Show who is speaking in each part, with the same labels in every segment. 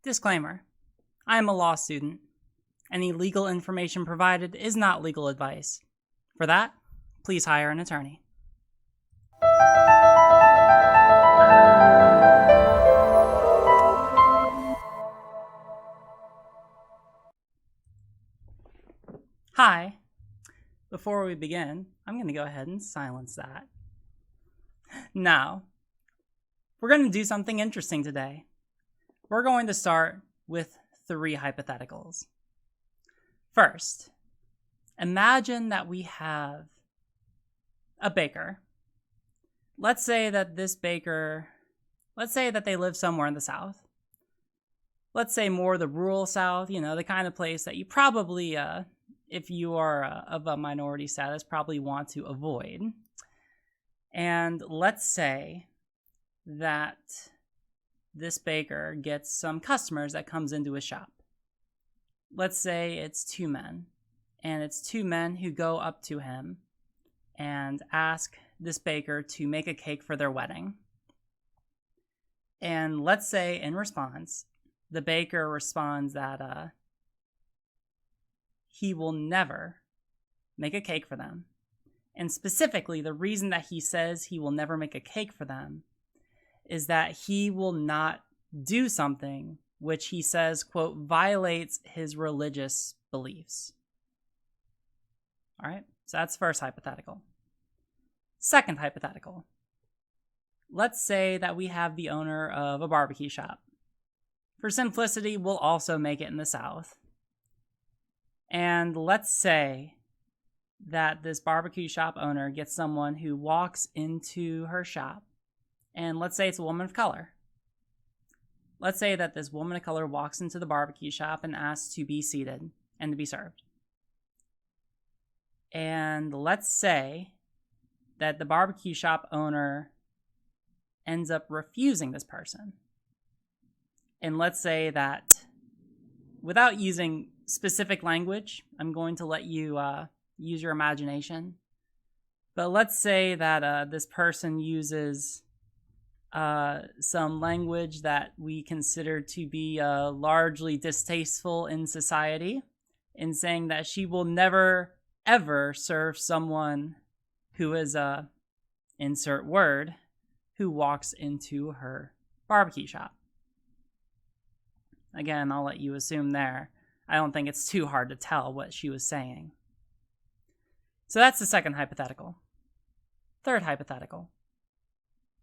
Speaker 1: Disclaimer: I am a law student. Any legal information provided is not legal advice. For that, please hire an attorney. Hi. Before we begin, I'm going to go ahead and silence that. Now, we're going to do something interesting today. We're going to start with 3 hypotheticals. First, imagine that we have a baker. Let's say that this baker, they live somewhere in the South. Let's say more the rural South, the kind of place that you probably, if you are of a minority status, probably want to avoid. And let's say that this baker gets some customers that comes into his shop. Let's say it's 2 men, and it's 2 men who go up to him and ask this baker to make a cake for their wedding. And let's say in response, the baker responds that he will never make a cake for them. And specifically, the reason that he says he will never make a cake for them is that he will not do something which he says, quote, violates his religious beliefs. All right, so that's first hypothetical. Second hypothetical. Let's say that we have the owner of a barbecue shop. For simplicity, we'll also make it in the South. And let's say that this barbecue shop owner gets someone who walks into her shop. And let's say it's a woman of color. Let's say that this woman of color walks into the barbecue shop and asks to be seated and to be served. And let's say that the barbecue shop owner ends up refusing this person. And let's say that, without using specific language, I'm going to let you use your imagination. But let's say that this person uses some language that we consider to be largely distasteful in society, in saying that she will never, ever serve someone who is insert word, who walks into her barbecue shop. Again, I'll let you assume there. I don't think it's too hard to tell what she was saying. So that's the second hypothetical. Third hypothetical.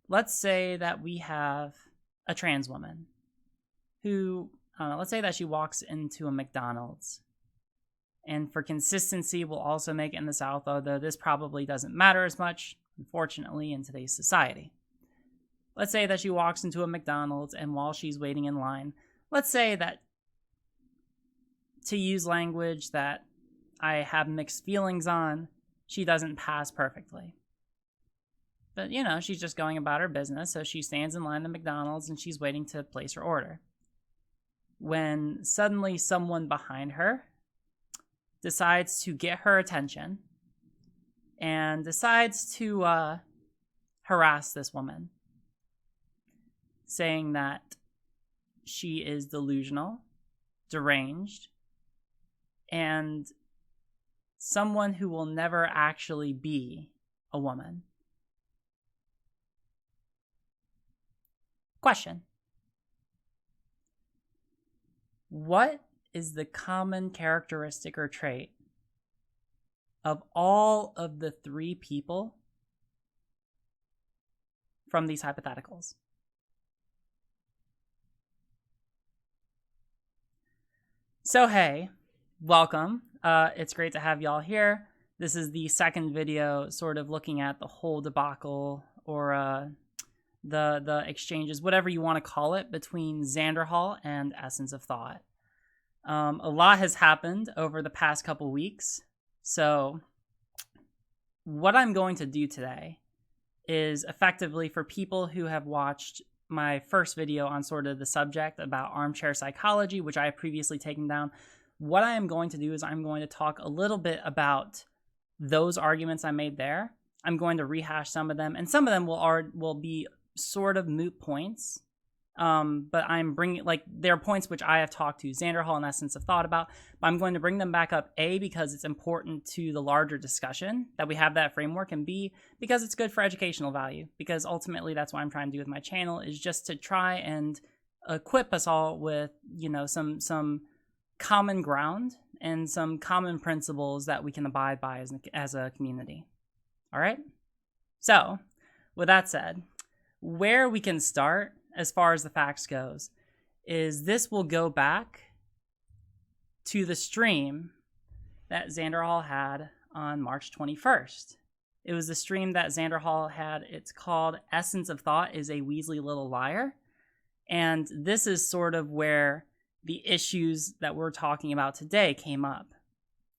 Speaker 1: Let's say that we have a trans woman who, let's say that she walks into a McDonald's. And for consistency, we'll also make it in the South, although this probably doesn't matter as much, unfortunately, in today's society. Let's say that she walks into a McDonald's, and while she's waiting in line, let's say that, to use language that I have mixed feelings on, she doesn't pass perfectly. But, she's just going about her business, so she stands in line at McDonald's and she's waiting to place her order. When suddenly someone behind her decides to get her attention and decides to harass this woman, saying that she is delusional, deranged, and someone who will never actually be a woman. Question: what is the common characteristic or trait of all of the 3 people from these hypotheticals? So hey, welcome. It's great to have y'all here. This is the second video sort of looking at the whole debacle or the exchanges, whatever you want to call it, between Xanderhal and Essence of Thought. A lot has happened over the past couple weeks. So what I'm going to do today is effectively, for people who have watched my first video on sort of the subject about armchair psychology, which I have previously taken down, what I am going to do is I'm going to talk a little bit about those arguments I made there. I'm going to rehash some of them, and some of them will be sort of moot points But I'm bringing, like, there are points which I have talked to Xanderhal and Essence of Thought about, but I'm going to bring them back up, A, because it's important to the larger discussion that we have that framework, and B, because it's good for educational value, because ultimately that's what I'm trying to do with my channel, is just to try and equip us all with, you know, some common ground and some common principles that we can abide by as a community. All right? So, with that said, where we can start as far as the facts goes is this will go back to the stream that Xanderhal had on March 21st. It was the stream that Xanderhal had. It's called Essence of Thought is a Weasley Little Liar. And this is sort of where the issues that we're talking about today came up.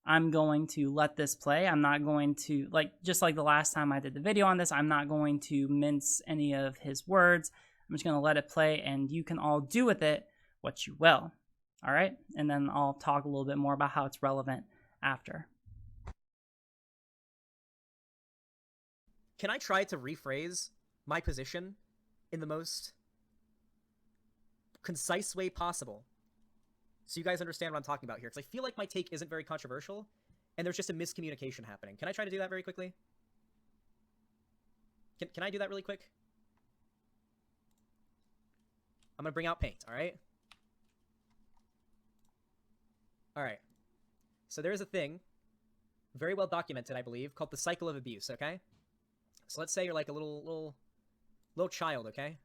Speaker 1: I'm going to let this play. I'm not going to, just like the last time I did the video on this, I'm not going to mince any of his words. I'm just going to let it play, and you can all do with it what you will. All right? And then I'll talk a little bit more about how it's relevant after.
Speaker 2: Can I try to rephrase my position in the most concise way possible so you guys understand what I'm talking about here? Because I feel like my take isn't very controversial, and there's just a miscommunication happening. Can I try to do that very quickly? Can I do that really quick? I'm going to bring out paint, all right? All right. So there's a thing, very well documented, I believe, called the cycle of abuse, okay? So let's say you're like a little child, okay?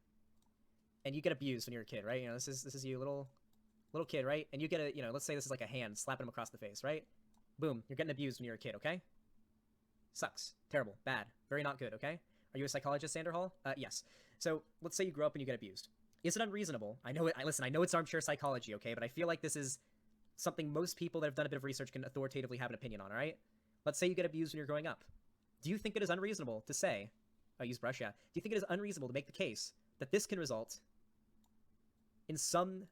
Speaker 2: And you get abused when you're a kid, right? You know, this is you, little kid, right? And you get a, you know, let's say this is like a hand slapping him across the face, right? Boom, you're getting abused when you're a kid, okay? Sucks. Terrible. Bad. Very not good, okay? Are you a psychologist, Xanderhal? Yes. So let's say you grow up and you get abused. Is it unreasonable? I know it's armchair psychology, okay? But I feel like this is something most people that have done a bit of research can authoritatively have an opinion on, all right? Let's say you get abused when you're growing up. Do you think it is unreasonable to say, I use brush, yeah. Do you think it is unreasonable to make the case that this can result in some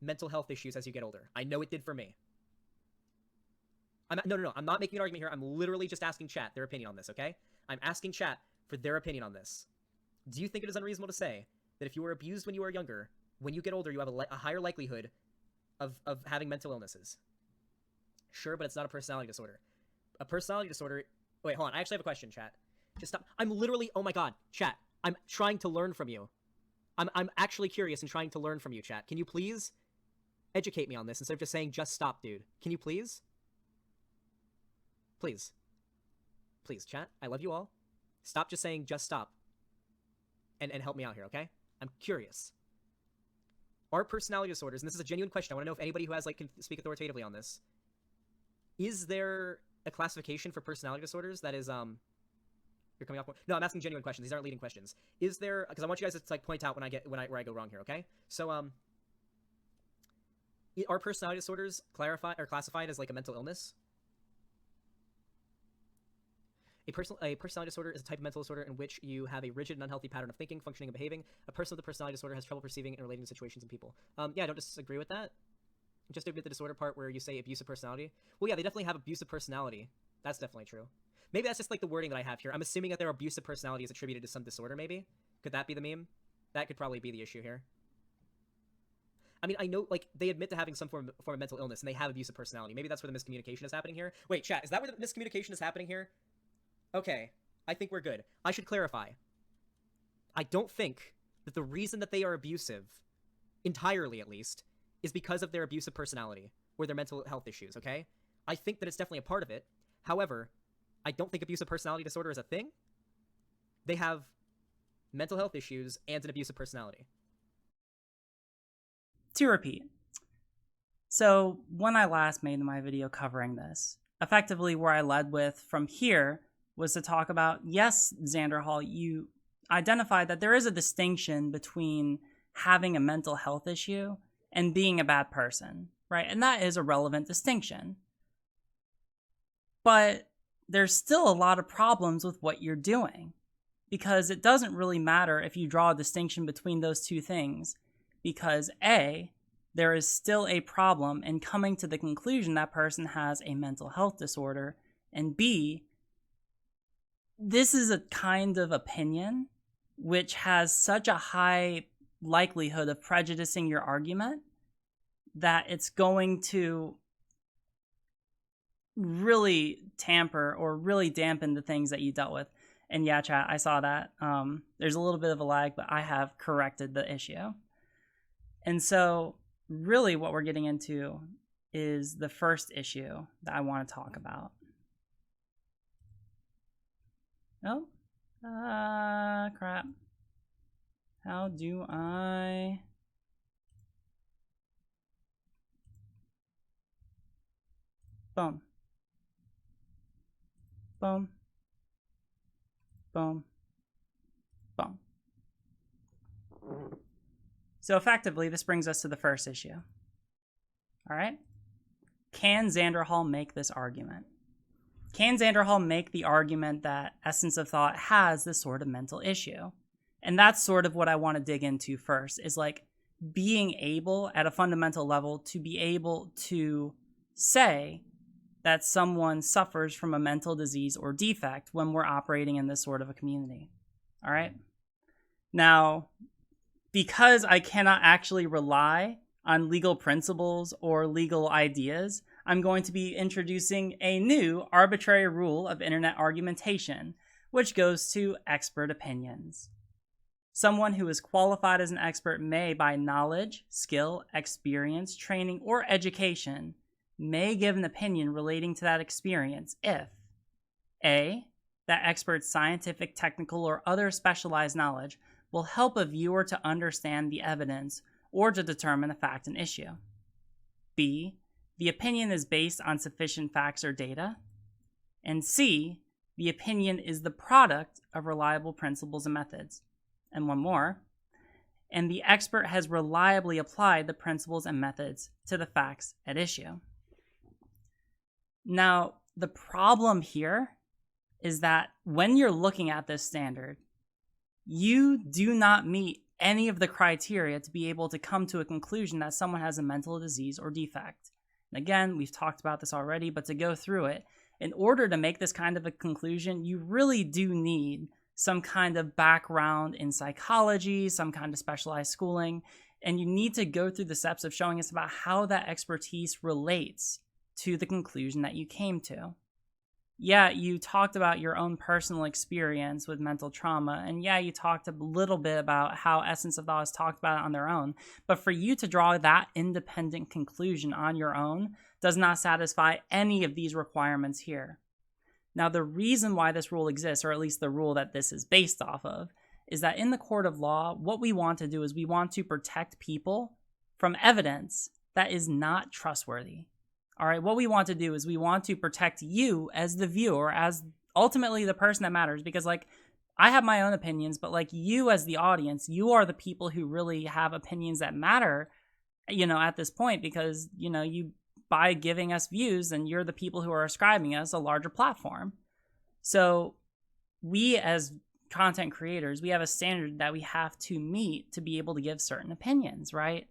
Speaker 2: mental health issues as you get older? I know it did for me. No. I'm not making an argument here. I'm literally just asking chat their opinion on this, okay? I'm asking chat for their opinion on this. Do you think it is unreasonable to say that if you were abused when you were younger, when you get older, you have a higher likelihood of having mental illnesses? Sure, but it's not a personality disorder. A personality disorder... Wait, hold on. I actually have a question, chat. Just stop. I'm literally... Oh my god, chat. I'm trying to learn from you. I'm actually curious and trying to learn from you, chat. Can you please educate me on this instead of just saying, just stop, dude? Can you please? Please. Please, chat. I love you all. Stop just saying, just stop. And help me out here, okay? I'm curious. Are personality disorders, and this is a genuine question, I want to know if anybody who has, can speak authoritatively on this. Is there a classification for personality disorders that is, you're coming off... No, I'm asking genuine questions. These aren't leading questions. Is there... Because I want you guys to, point out where I go wrong here, okay? So, are personality disorders classified as, a mental illness? A personality disorder is a type of mental disorder in which you have a rigid and unhealthy pattern of thinking, functioning, and behaving. A person with a personality disorder has trouble perceiving and relating to situations and people. Yeah, I don't disagree with that. Just to admit the disorder part where you say abusive personality. Well, yeah, they definitely have abusive personality. That's definitely true. Maybe that's just, the wording that I have here. I'm assuming that their abusive personality is attributed to some disorder, maybe? Could that be the meme? That could probably be the issue here. I mean, I know, they admit to having some form of mental illness, and they have abusive personality. Maybe that's where the miscommunication is happening here. Wait, chat, is that where the miscommunication is happening here? Okay, I think we're good. I should clarify. I don't think that the reason that they are abusive, entirely at least, is because of their abusive personality or their mental health issues, okay? I think that it's definitely a part of it. However, I don't think abusive personality disorder is a thing. They have mental health issues and an abusive personality.
Speaker 1: To repeat, so when I last made my video covering this, effectively where I led with from here was to talk about, yes, Xanderhal, you identified that there is a distinction between having a mental health issue and being a bad person, right? And that is a relevant distinction. But there's still a lot of problems with what you're doing, because it doesn't really matter if you draw a distinction between those two things, because A, there is still a problem in coming to the conclusion that person has a mental health disorder, and B, this is a kind of opinion which has such a high likelihood of prejudicing your argument that it's going to really tamper or really dampen the things that you dealt with. And yeah, chat, I saw that. There's a little bit of a lag, but I have corrected the issue. And so really what we're getting into is the first issue that I want to talk about. Oh, crap. How do I... Boom. Boom. Boom. Boom. So effectively, this brings us to the first issue. All right? Can Xanderhal make this argument? Can Xanderhal make the argument that essence of thought has this sort of mental issue? And that's sort of what I want to dig into first, is like being able at a fundamental level to be able to say that someone suffers from a mental disease or defect when we're operating in this sort of a community. All right? Now, because I cannot actually rely on legal principles or legal ideas, I'm going to be introducing a new arbitrary rule of internet argumentation, which goes to expert opinions. Someone who is qualified as an expert may, by knowledge, skill, experience, training, or education, may give an opinion relating to that experience if A, that expert's scientific, technical, or other specialized knowledge will help a viewer to understand the evidence or to determine a fact and issue. B, the opinion is based on sufficient facts or data. And C, the opinion is the product of reliable principles and methods. And one more. And the expert has reliably applied the principles and methods to the facts at issue. Now, the problem here is that when you're looking at this standard, you do not meet any of the criteria to be able to come to a conclusion that someone has a mental disease or defect. And again, we've talked about this already, but to go through it, in order to make this kind of a conclusion, you really do need some kind of background in psychology, some kind of specialized schooling, and you need to go through the steps of showing us about how that expertise relates to the conclusion that you came to. Yeah, you talked about your own personal experience with mental trauma, and yeah, you talked a little bit about how Essence of Thought has talked about it on their own, but for you to draw that independent conclusion on your own does not satisfy any of these requirements here. Now, the reason why this rule exists, or at least the rule that this is based off of, is that in the court of law, what we want to do is we want to protect people from evidence that is not trustworthy. All right, what we want to do is we want to protect you as the viewer, as ultimately the person that matters, because like I have my own opinions, but like you as the audience, you are the people who really have opinions that matter, at this point, because, you by giving us views, and you're the people who are ascribing us a larger platform. So we as content creators, we have a standard that we have to meet to be able to give certain opinions, right?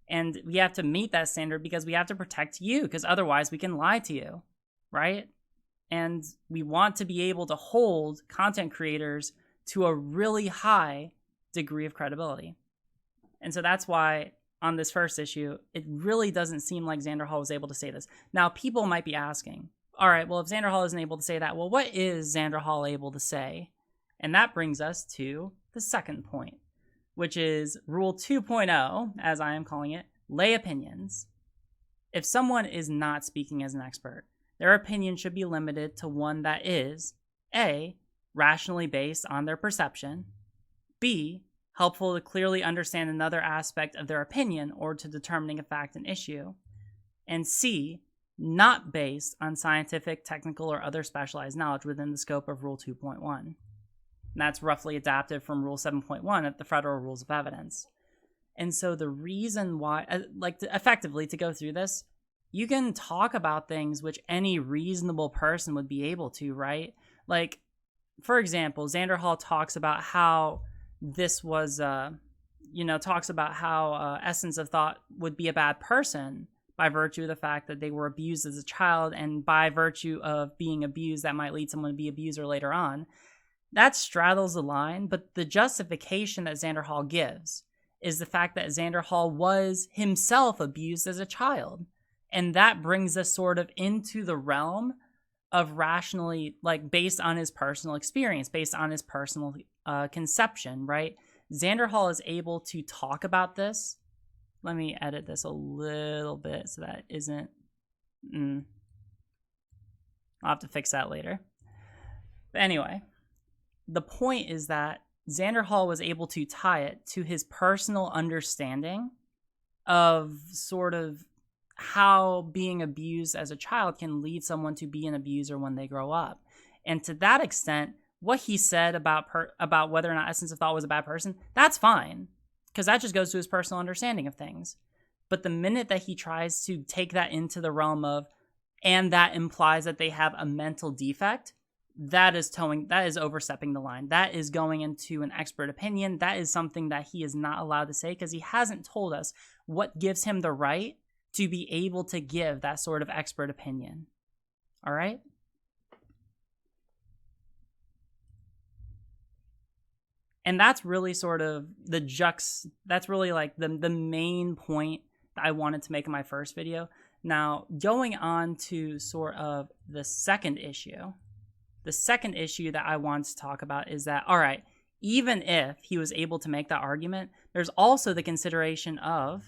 Speaker 1: And we have to meet that standard because we have to protect you, because otherwise we can lie to you, right? And we want to be able to hold content creators to a really high degree of credibility. And so that's why on this first issue, it really doesn't seem like Xanderhal was able to say this. Now, people might be asking, all right, well, if Xanderhal isn't able to say that, well, what is Xanderhal able to say? And that brings us to the second point, which is Rule 2.0, as I am calling it, lay opinions. If someone is not speaking as an expert, their opinion should be limited to one that is A, rationally based on their perception, B, helpful to clearly understand another aspect of their opinion or to determining a fact and issue, and C, not based on scientific, technical, or other specialized knowledge within the scope of Rule 2.1. And that's roughly adapted from Rule 7.1 of the Federal Rules of Evidence. And so the reason why, effectively to go through this, you can talk about things which any reasonable person would be able to, right? Like, for example, Xanderhal talks about how this was, talks about how Essence of Thought would be a bad person by virtue of the fact that they were abused as a child, and by virtue of being abused, that might lead someone to be an abuser later on. That straddles the line, but the justification that Xanderhal gives is the fact that Xanderhal was himself abused as a child. And that brings us sort of into the realm of rationally, like based on his personal experience, based on his personal conception, right? Xanderhal is able to talk about this. Let me edit this a little bit so that isn't... I'll have to fix that later. But anyway, the point is that Xanderhal was able to tie it to his personal understanding of sort of how being abused as a child can lead someone to be an abuser when they grow up. And to that extent, what he said about whether or not Essence of Thought was a bad person, that's fine, because that just goes to his personal understanding of things. But the minute that he tries to take that into the realm of, and that implies that they have a mental defect, that is overstepping the line. That is going into an expert opinion. That is something that he is not allowed to say, because he hasn't told us what gives him the right to be able to give that sort of expert opinion. All right? And that's really sort of that's really like the main point that I wanted to make in my first video. Now, going on to sort of the second issue that I wanted to talk about is that, all right, even if he was able to make that argument, there's also the consideration of,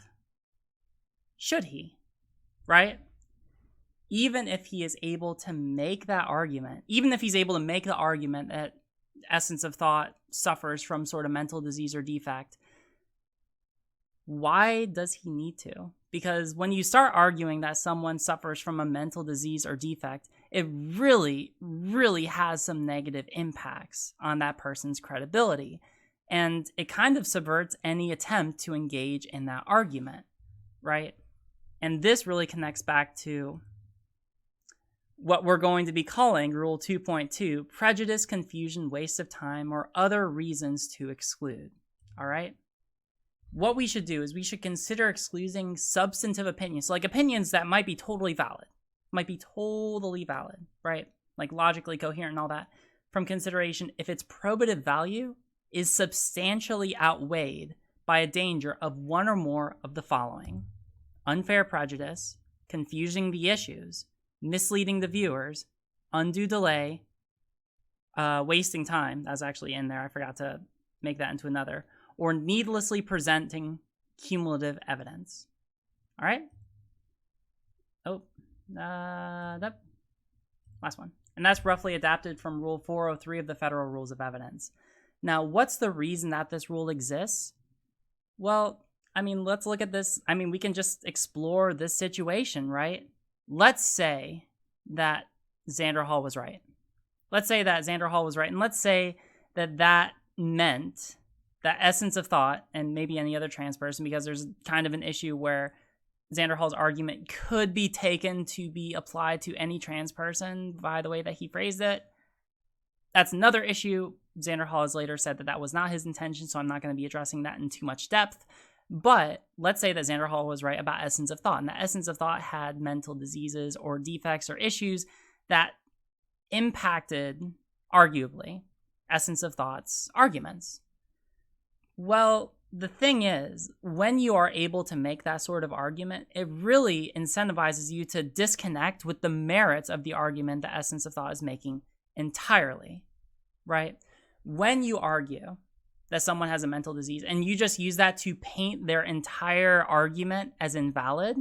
Speaker 1: should he, right? Even if he is able to make that argument, even if he's able to make the argument that Essence of Thought suffers from sort of mental disease or defect, why does he need to? Because when you start arguing that someone suffers from a mental disease or defect, it really, really has some negative impacts on that person's credibility. And it kind of subverts any attempt to engage in that argument, right? And this really connects back to what we're going to be calling Rule 2.2, prejudice, confusion, waste of time, or other reasons to exclude. All right? What we should do is we should consider excluding substantive opinions, so like opinions that might be totally valid, right? Like logically coherent and all that, from consideration if its probative value is substantially outweighed by a danger of one or more of the following: unfair prejudice, confusing the issues, misleading the viewers, undue delay, wasting time. That's actually in there. I forgot to make that into another. Or needlessly presenting cumulative evidence. All right? That last one. And that's roughly adapted from Rule 403 of the Federal Rules of Evidence. Now, what's the reason that this rule exists? Well, I mean, let's look at this. I mean, we can just explore this situation, right? Let's say that Xanderhal was right. And let's say that meant that Essence of Thought, and maybe any other trans person, because there's kind of an issue where Xanderhal's argument could be taken to be applied to any trans person by the way that he phrased it. That's another issue. Xanderhal has later said that was not his intention, so I'm not going to be addressing that in too much depth. But let's say that Xanderhal was right about Essence of Thought, and that Essence of Thought had mental diseases or defects or issues that impacted, arguably, Essence of Thought's arguments. Well, the thing is, when you are able to make that sort of argument, it really incentivizes you to disconnect with the merits of the argument that Essence of Thought is making entirely, right? When you argue that someone has a mental disease and you just use that to paint their entire argument as invalid,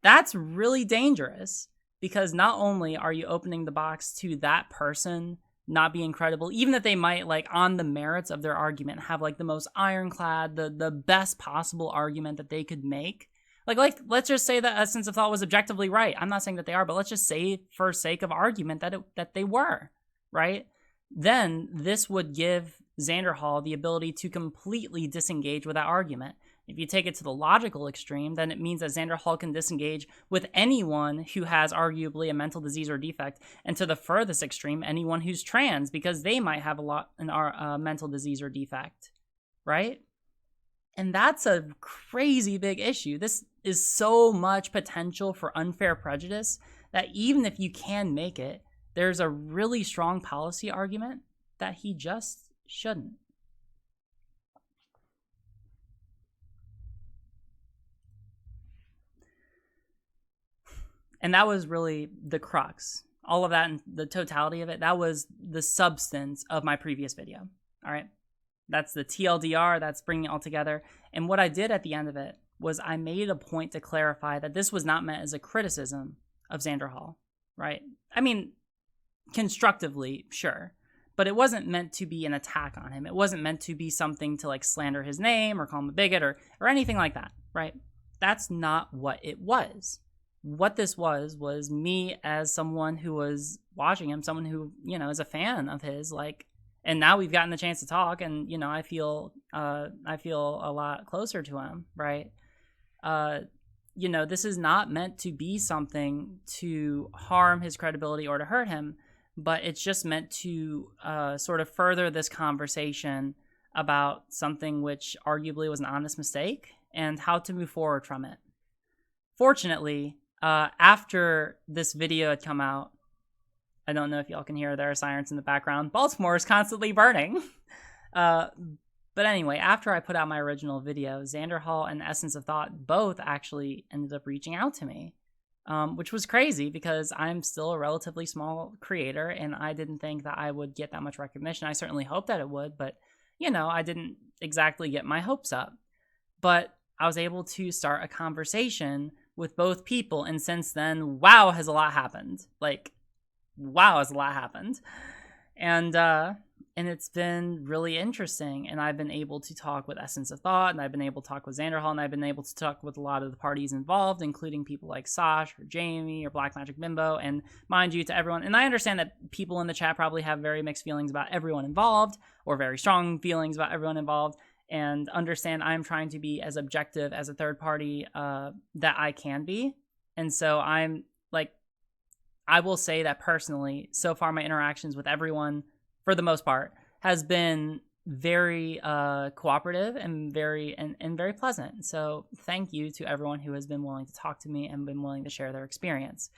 Speaker 1: that's really dangerous, because not only are you opening the box to that person not being credible, even if they might, like, on the merits of their argument, have like the most ironclad, the best possible argument that they could make. Like let's just say that Essence of Thought was objectively right. I'm not saying that they are, but let's just say for sake of argument that they were, right? Then this would give Xanderhal the ability to completely disengage with that argument. If you take it to the logical extreme, then it means that Xanderhal can disengage with anyone who has arguably a mental disease or defect, and to the furthest extreme, anyone who's trans, because they might have a mental disease or defect, right? And that's a crazy big issue. This is so much potential for unfair prejudice that even if you can make it, there's a really strong policy argument that he just shouldn't. And that was really the crux. All of that and the totality of it, that was the substance of my previous video. All right. That's the TLDR, that's bringing it all together. And what I did at the end of it was I made a point to clarify that this was not meant as a criticism of Xanderhal, right? I mean, constructively, sure, but it wasn't meant to be an attack on him. It wasn't meant to be something to like slander his name or call him a bigot or anything like that, right? That's not what it was. What this was me as someone who was watching him, someone who, you know, is a fan of his, like, and now we've gotten the chance to talk, and, you know, I feel a lot closer to him, right? You know, this is not meant to be something to harm his credibility or to hurt him, but it's just meant to sort of further this conversation about something which arguably was an honest mistake and how to move forward from it. Fortunately, after this video had come out, I don't know if y'all can hear, there are sirens in the background. Baltimore is constantly burning. But anyway, after I put out my original video, Xanderhal and Essence of Thought both actually ended up reaching out to me, which was crazy because I'm still a relatively small creator and I didn't think that I would get that much recognition. I certainly hoped that it would, but, you know, I didn't exactly get my hopes up. But I was able to start a conversation with both people, and since then, wow, has a lot happened. Like, wow, has a lot happened. And it's been really interesting, and I've been able to talk with Essence of Thought, and I've been able to talk with Xanderhal, and I've been able to talk with a lot of the parties involved, including people like Sash or Jamie or Black Magic Bimbo, and mind you, to everyone, and I understand that people in the chat probably have very mixed feelings about everyone involved, or very strong feelings about everyone involved, and understand I'm trying to be as objective as a third party that I can be. And so I'm like, I will say that personally, so far my interactions with everyone, for the most part, has been very cooperative and very pleasant. So thank you to everyone who has been willing to talk to me and been willing to share their experience.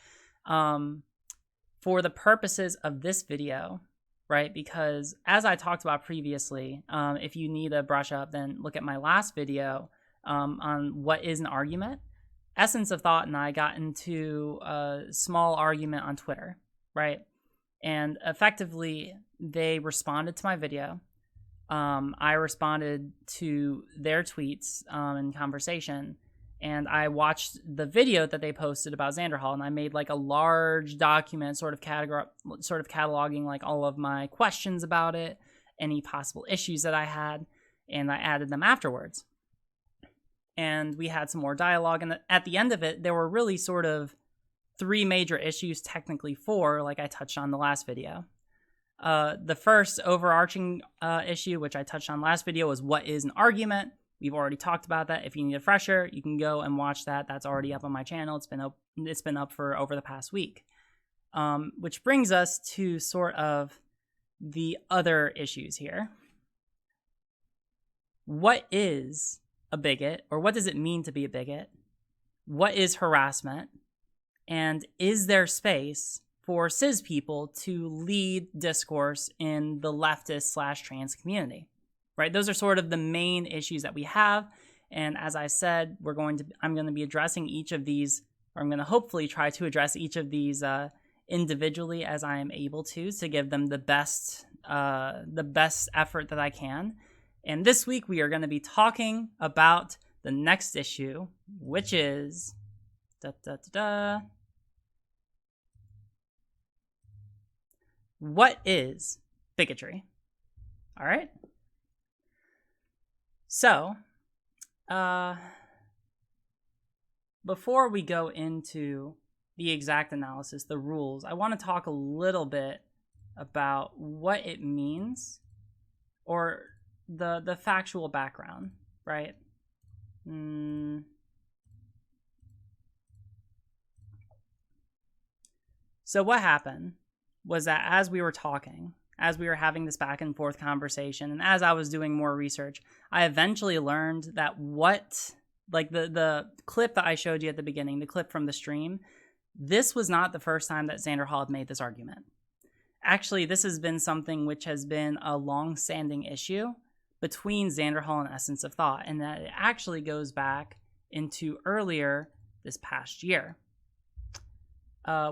Speaker 1: For the purposes of this video, right, because as I talked about previously, if you need a brush up, then look at my last video on what is an argument. Essence of Thought and I got into a small argument on Twitter, right? And effectively, they responded to my video. I responded to their tweets in conversation, and I watched the video that they posted about Xanderhal, and I made like a large document sort of cataloging like all of my questions about it, any possible issues that I had, and I added them afterwards. And we had some more dialogue, and at the end of it, there were really sort of 3 major issues, technically 4, like I touched on the last video. The first overarching issue, which I touched on last video, was what is an argument. We've already talked about that. If you need a refresher, you can go and watch that. That's already up on my channel. It's been up for over the past week. Which brings us to sort of the other issues here. What is a bigot, or what does it mean to be a bigot? What is harassment? And is there space for cis people to lead discourse in the leftist/trans community? Right? Those are sort of the main issues that we have. And as I said, I'm going to be addressing each of these, or I'm going to hopefully try to address each of these individually as I am able to give them the best effort that I can. And this week we are going to be talking about the next issue, which is what is bigotry? All right. So, before we go into the exact analysis, the rules, I want to talk a little bit about what it means, or the factual background, right? So what happened was that as we were talking, as we were having this back and forth conversation, and as I was doing more research, I eventually learned that the clip that I showed you at the beginning, the clip from the stream, this was not the first time that Xanderhal had made this argument. Actually, this has been something which has been a long-standing issue between Xanderhal and Essence of Thought, and that it actually goes back into earlier this past year.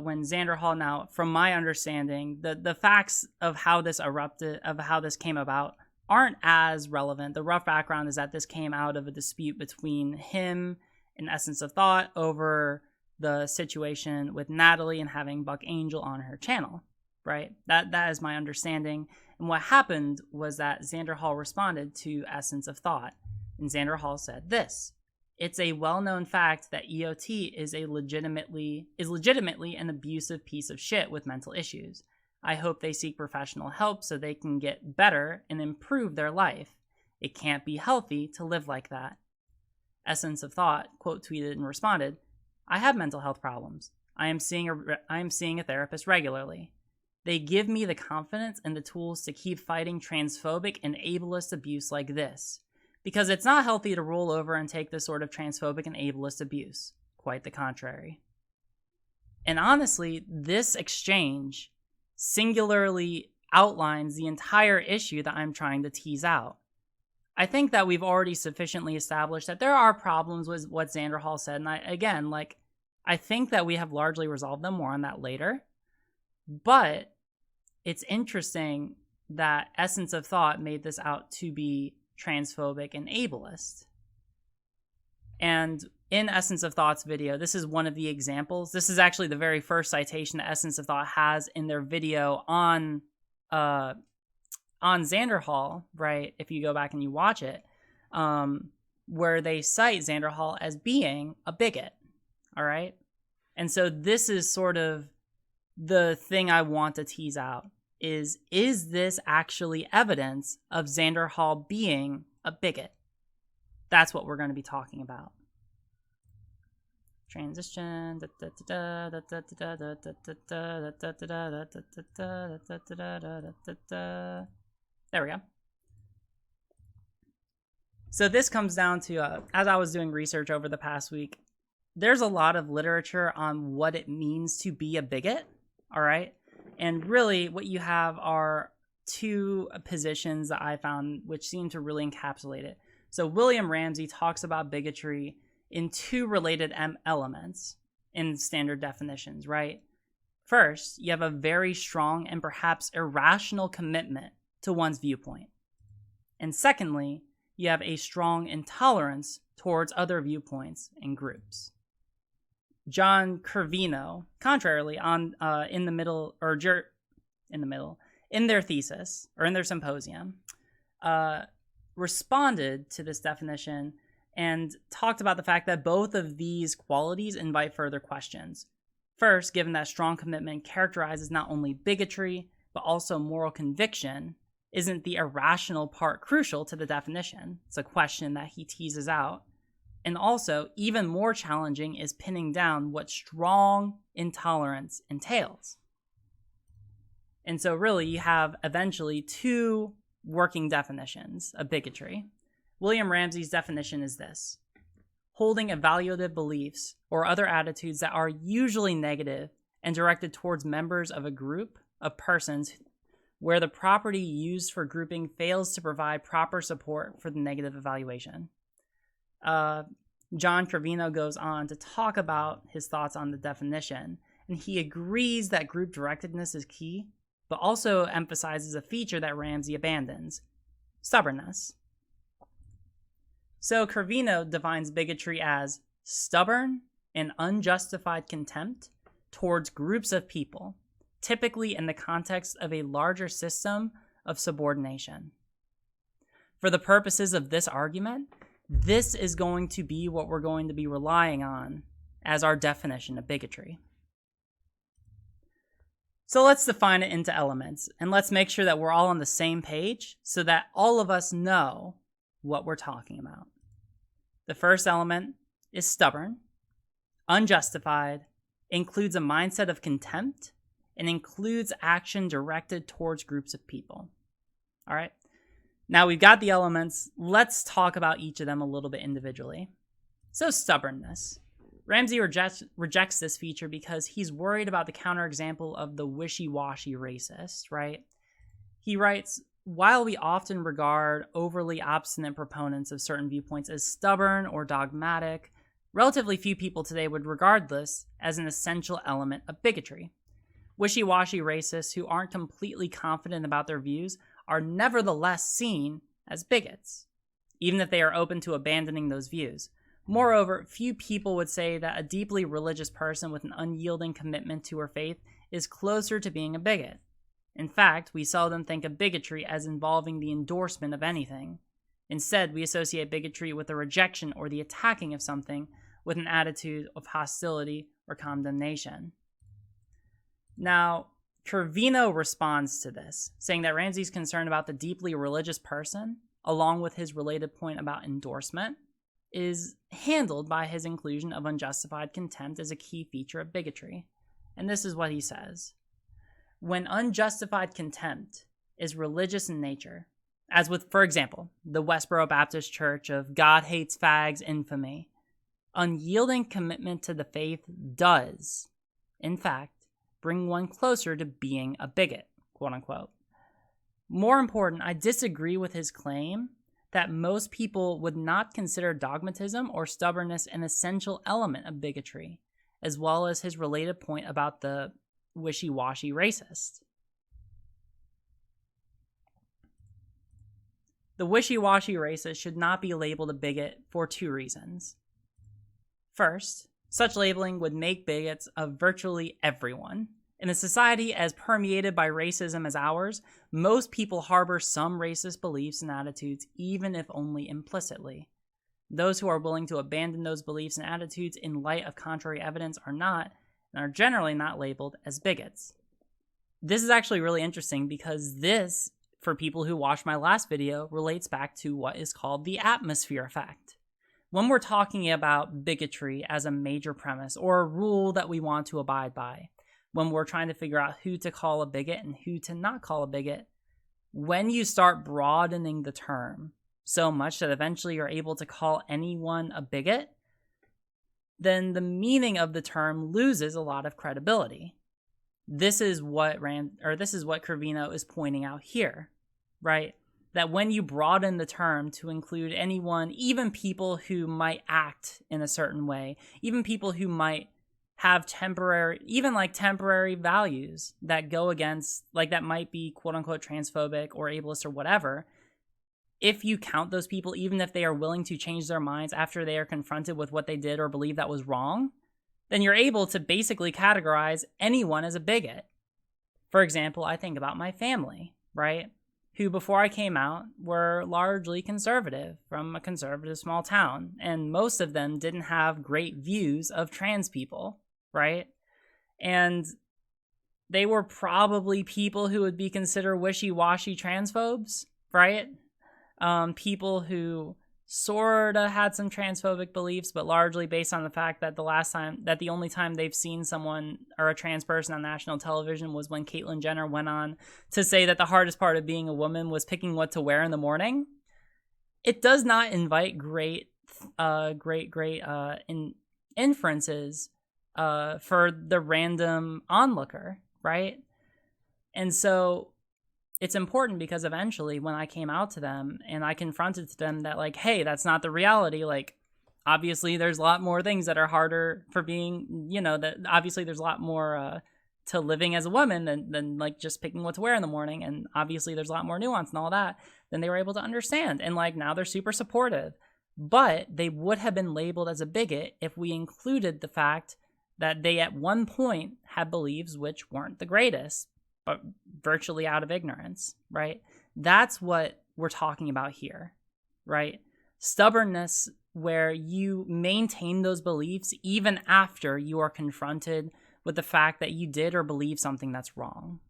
Speaker 1: when Xanderhal, now from my understanding, the facts of how this erupted, of how this came about, aren't as relevant. The rough background is that this came out of a dispute between him and Essence of Thought over the situation with Natalie and having Buck Angel on her channel, right? That is my understanding. And what happened was that Xanderhal responded to Essence of Thought, and Xanderhal said this: "It's a well-known fact that EOT is legitimately an abusive piece of shit with mental issues. I hope they seek professional help so they can get better and improve their life. It can't be healthy to live like that." Essence of Thought quote tweeted and responded, "I have mental health problems. I am seeing a therapist regularly. They give me the confidence and the tools to keep fighting transphobic and ableist abuse like this. Because it's not healthy to roll over and take this sort of transphobic and ableist abuse. Quite the contrary." And honestly, this exchange singularly outlines the entire issue that I'm trying to tease out. I think that we've already sufficiently established that there are problems with what Xanderhal said, and I think that we have largely resolved them. More on that later. But it's interesting that Essence of Thought made this out to be transphobic and ableist. And in Essence of Thought's video, this is one of the examples. This is actually the very first citation that Essence of Thought has in their video on Xanderhal, right? If you go back and you watch it, where they cite Xanderhal as being a bigot, all right? And so this is sort of the thing I want to tease out. Is this actually evidence of Xanderhal being a bigot? That's what we're going to be talking about. Transition. There we go. So this comes down to, as I was doing research over the past week, there's a lot of literature on what it means to be a bigot, all right? And really, what you have are two positions that I found which seem to really encapsulate it. So William Ramsey talks about bigotry in two related elements in standard definitions, right? First, you have a very strong and perhaps irrational commitment to one's viewpoint. And secondly, you have a strong intolerance towards other viewpoints and groups. John Curvino, contrarily, in their thesis, or in their symposium, responded to this definition and talked about the fact that both of these qualities invite further questions. First, given that strong commitment characterizes not only bigotry, but also moral conviction, isn't the irrational part crucial to the definition? It's a question that he teases out. And also, even more challenging is pinning down what strong intolerance entails. And so really, you have eventually two working definitions of bigotry. William Ramsey's definition is this: holding evaluative beliefs or other attitudes that are usually negative and directed towards members of a group of persons where the property used for grouping fails to provide proper support for the negative evaluation. John Trevino goes on to talk about his thoughts on the definition, and he agrees that group directedness is key, but also emphasizes a feature that Ramsey abandons: stubbornness. So Curvino defines bigotry as stubborn and unjustified contempt towards groups of people, typically in the context of a larger system of subordination. For the purposes of this argument, this is going to be what we're going to be relying on as our definition of bigotry. So let's define it into elements, and let's make sure that we're all on the same page so that all of us know what we're talking about. The first element is stubborn, unjustified, includes a mindset of contempt, and includes action directed towards groups of people. All right. Now we've got the elements. Let's talk about each of them a little bit individually. So stubbornness. Ramsey rejects this feature because he's worried about the counterexample of the wishy-washy racist, right? He writes, while we often regard overly obstinate proponents of certain viewpoints as stubborn or dogmatic, Relatively few people today would regard this as an essential element of bigotry. Wishy-washy racists who aren't completely confident about their views are nevertheless seen as bigots, even if they are open to abandoning those views. Moreover, few people would say that a deeply religious person with an unyielding commitment to her faith is closer to being a bigot. In fact, we seldom think of bigotry as involving the endorsement of anything. Instead, we associate bigotry with the rejection or the attacking of something with an attitude of hostility or condemnation. Now, Trevino responds to this, saying that Ramsey's concern about the deeply religious person, along with his related point about endorsement, is handled by his inclusion of unjustified contempt as a key feature of bigotry. And this is what he says. When unjustified contempt is religious in nature, as with, for example, the Westboro Baptist Church of God hates fags infamy, unyielding commitment to the faith does, in fact, bring one closer to being a bigot, quote unquote. More important, I disagree with his claim that most people would not consider dogmatism or stubbornness an essential element of bigotry, as well as his related point about the wishy-washy racist. The wishy-washy racist should not be labeled a bigot for two reasons. First, such labeling would make bigots of virtually everyone. In a society as permeated by racism as ours, most people harbor some racist beliefs and attitudes, even if only implicitly. Those who are willing to abandon those beliefs and attitudes in light of contrary evidence are not, and are generally not labeled as bigots. This is actually really interesting because this, for people who watched my last video, relates back to what is called the atmosphere effect. When we're talking about bigotry as a major premise or a rule that we want to abide by, when we're trying to figure out who to call a bigot and who to not call a bigot, when you start broadening the term so much that eventually you're able to call anyone a bigot, then the meaning of the term loses a lot of credibility. This is what Trevino is pointing out here, right? That when you broaden the term to include anyone, even people who might act in a certain way, even people who might have temporary values that go against, like that might be quote unquote transphobic or ableist or whatever, if you count those people, even if they are willing to change their minds after they are confronted with what they did or believe that was wrong, then you're able to basically categorize anyone as a bigot. For example, I think about my family, right? Who before I came out were largely conservative, from a conservative small town, and most of them didn't have great views of trans people, right? And they were probably people who would be considered wishy-washy transphobes, right? People who sort of had some transphobic beliefs, but largely based on the fact that the only time they've seen someone or a trans person on national television was when Caitlyn Jenner went on to say that the hardest part of being a woman was picking what to wear in the morning. It does not invite great inferences for the random onlooker, right? And so it's important because eventually when I came out to them and I confronted to them that, like, hey, that's not the reality. Like, obviously there's a lot more things that are harder for being, that obviously there's a lot more to living as a woman than like just picking what to wear in the morning. And obviously there's a lot more nuance and all that. Then they were able to understand. And like now they're super supportive. But they would have been labeled as a bigot if we included the fact that they at one point had beliefs which weren't the greatest, but virtually out of ignorance, right? That's what we're talking about here, right? Stubbornness where you maintain those beliefs even after you are confronted with the fact that you did or believe something that's wrong.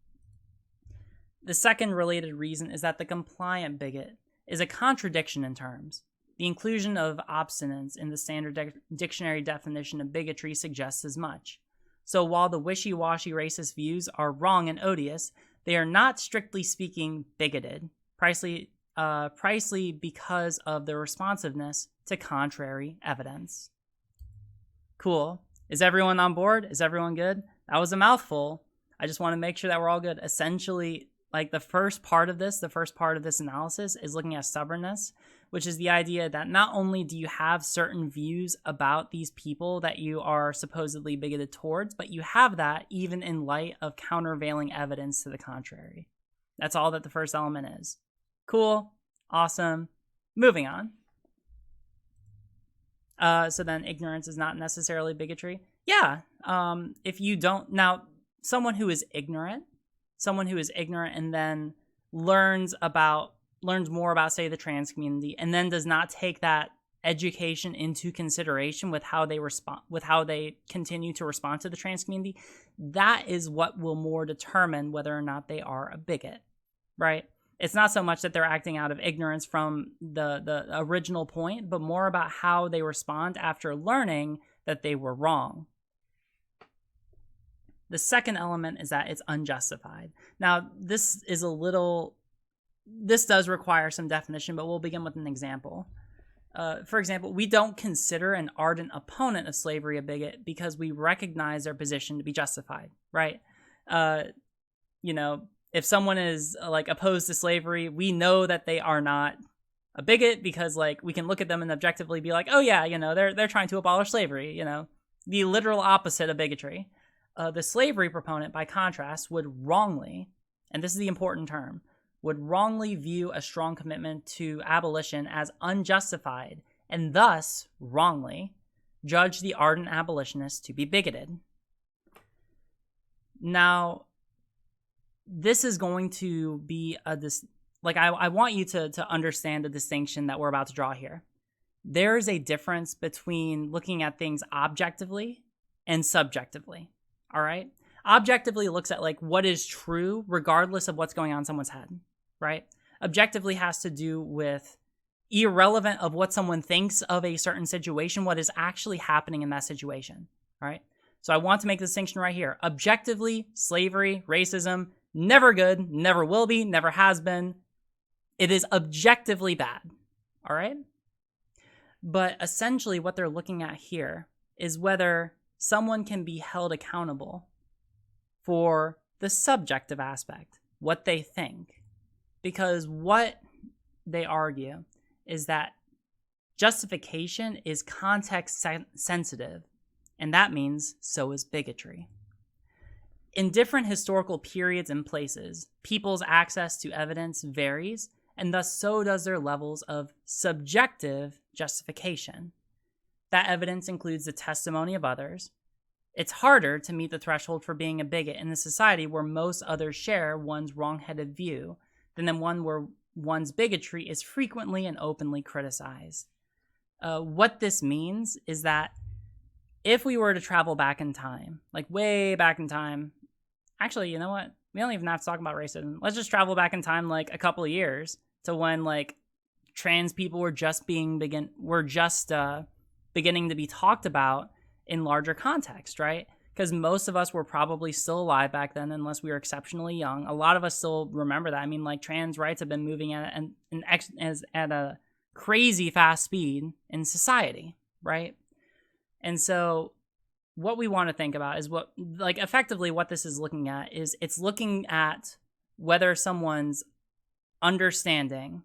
Speaker 1: The second related reason is that the compliant bigot is a contradiction in terms. The inclusion of obstinance in the standard dictionary definition of bigotry suggests as much. So while the wishy-washy racist views are wrong and odious, they are not strictly speaking bigoted, precisely because of their responsiveness to contrary evidence. Cool. Is everyone on board? Is everyone good? That was a mouthful. I just want to make sure that we're all good. Essentially, like the first part of this analysis is looking at stubbornness, which is the idea that not only do you have certain views about these people that you are supposedly bigoted towards, but you have that even in light of countervailing evidence to the contrary. That's all that the first element is. Cool. Awesome. Moving on. So then ignorance is not necessarily bigotry. Yeah. If you don't, now someone who is ignorant and then learns more about, say, the trans community, and then does not take that education into consideration with how they continue to respond to the trans community, that is what will more determine whether or not they are a bigot, right? It's not so much that they're acting out of ignorance from the original point, but more about how they respond after learning that they were wrong. The second element is that it's unjustified. Now, this does require some definition, but we'll begin with an example. For example, we don't consider an ardent opponent of slavery a bigot because we recognize their position to be justified, right? If someone is opposed to slavery, we know that they are not a bigot because we can look at them and objectively be like, oh yeah, they're trying to abolish slavery, the literal opposite of bigotry. The slavery proponent, by contrast, would wrongly, and this is the important term, would wrongly view a strong commitment to abolition as unjustified, and thus, wrongly, judge the ardent abolitionist to be bigoted. Now, this is going to be I want you to understand the distinction that we're about to draw here. There is a difference between looking at things objectively and subjectively. All right. Objectively looks at what is true regardless of what's going on in someone's head, right? Objectively has to do with irrelevant of what someone thinks of a certain situation, what is actually happening in that situation, all right? So I want to make the distinction right here. Objectively, slavery, racism, never good, never will be, never has been. It is objectively bad, all right? But essentially what they're looking at here is whether someone can be held accountable for the subjective aspect, what they think. Because what they argue is that justification is context sensitive, and that means so is bigotry. In different historical periods and places, people's access to evidence varies, and thus so does their levels of subjective justification. That evidence includes the testimony of others. It's harder to meet the threshold for being a bigot in a society where most others share one's wrong-headed view than in one where one's bigotry is frequently and openly criticized. What this means is that if we were to travel back in time, way back in time, actually, you know what? We don't even have to talk about racism. Let's just travel back in time a couple of years to when trans people were just beginning to be talked about in larger context, right? Because most of us were probably still alive back then, unless we were exceptionally young. A lot of us still remember that. I mean, trans rights have been moving at a crazy fast speed in society, right? And so what we want to think about is effectively what this is looking at is it's looking at whether someone's understanding,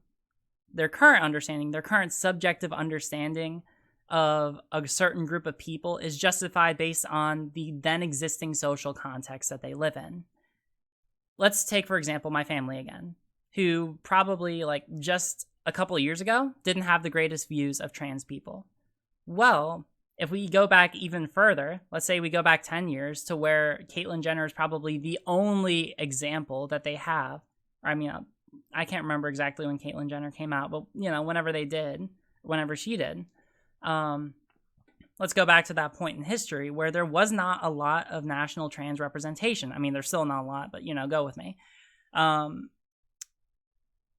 Speaker 1: their current subjective understanding of a certain group of people is justified based on the then existing social context that they live in. Let's take, for example, my family again, who probably just a couple of years ago didn't have the greatest views of trans people. Well, if we go back even further, let's say we go back 10 years to where Caitlyn Jenner is probably the only example that they have. I mean, I can't remember exactly when Caitlyn Jenner came out, but whenever she did. Let's go back to that point in history where there was not a lot of national trans representation. I mean, there's still not a lot, but go with me.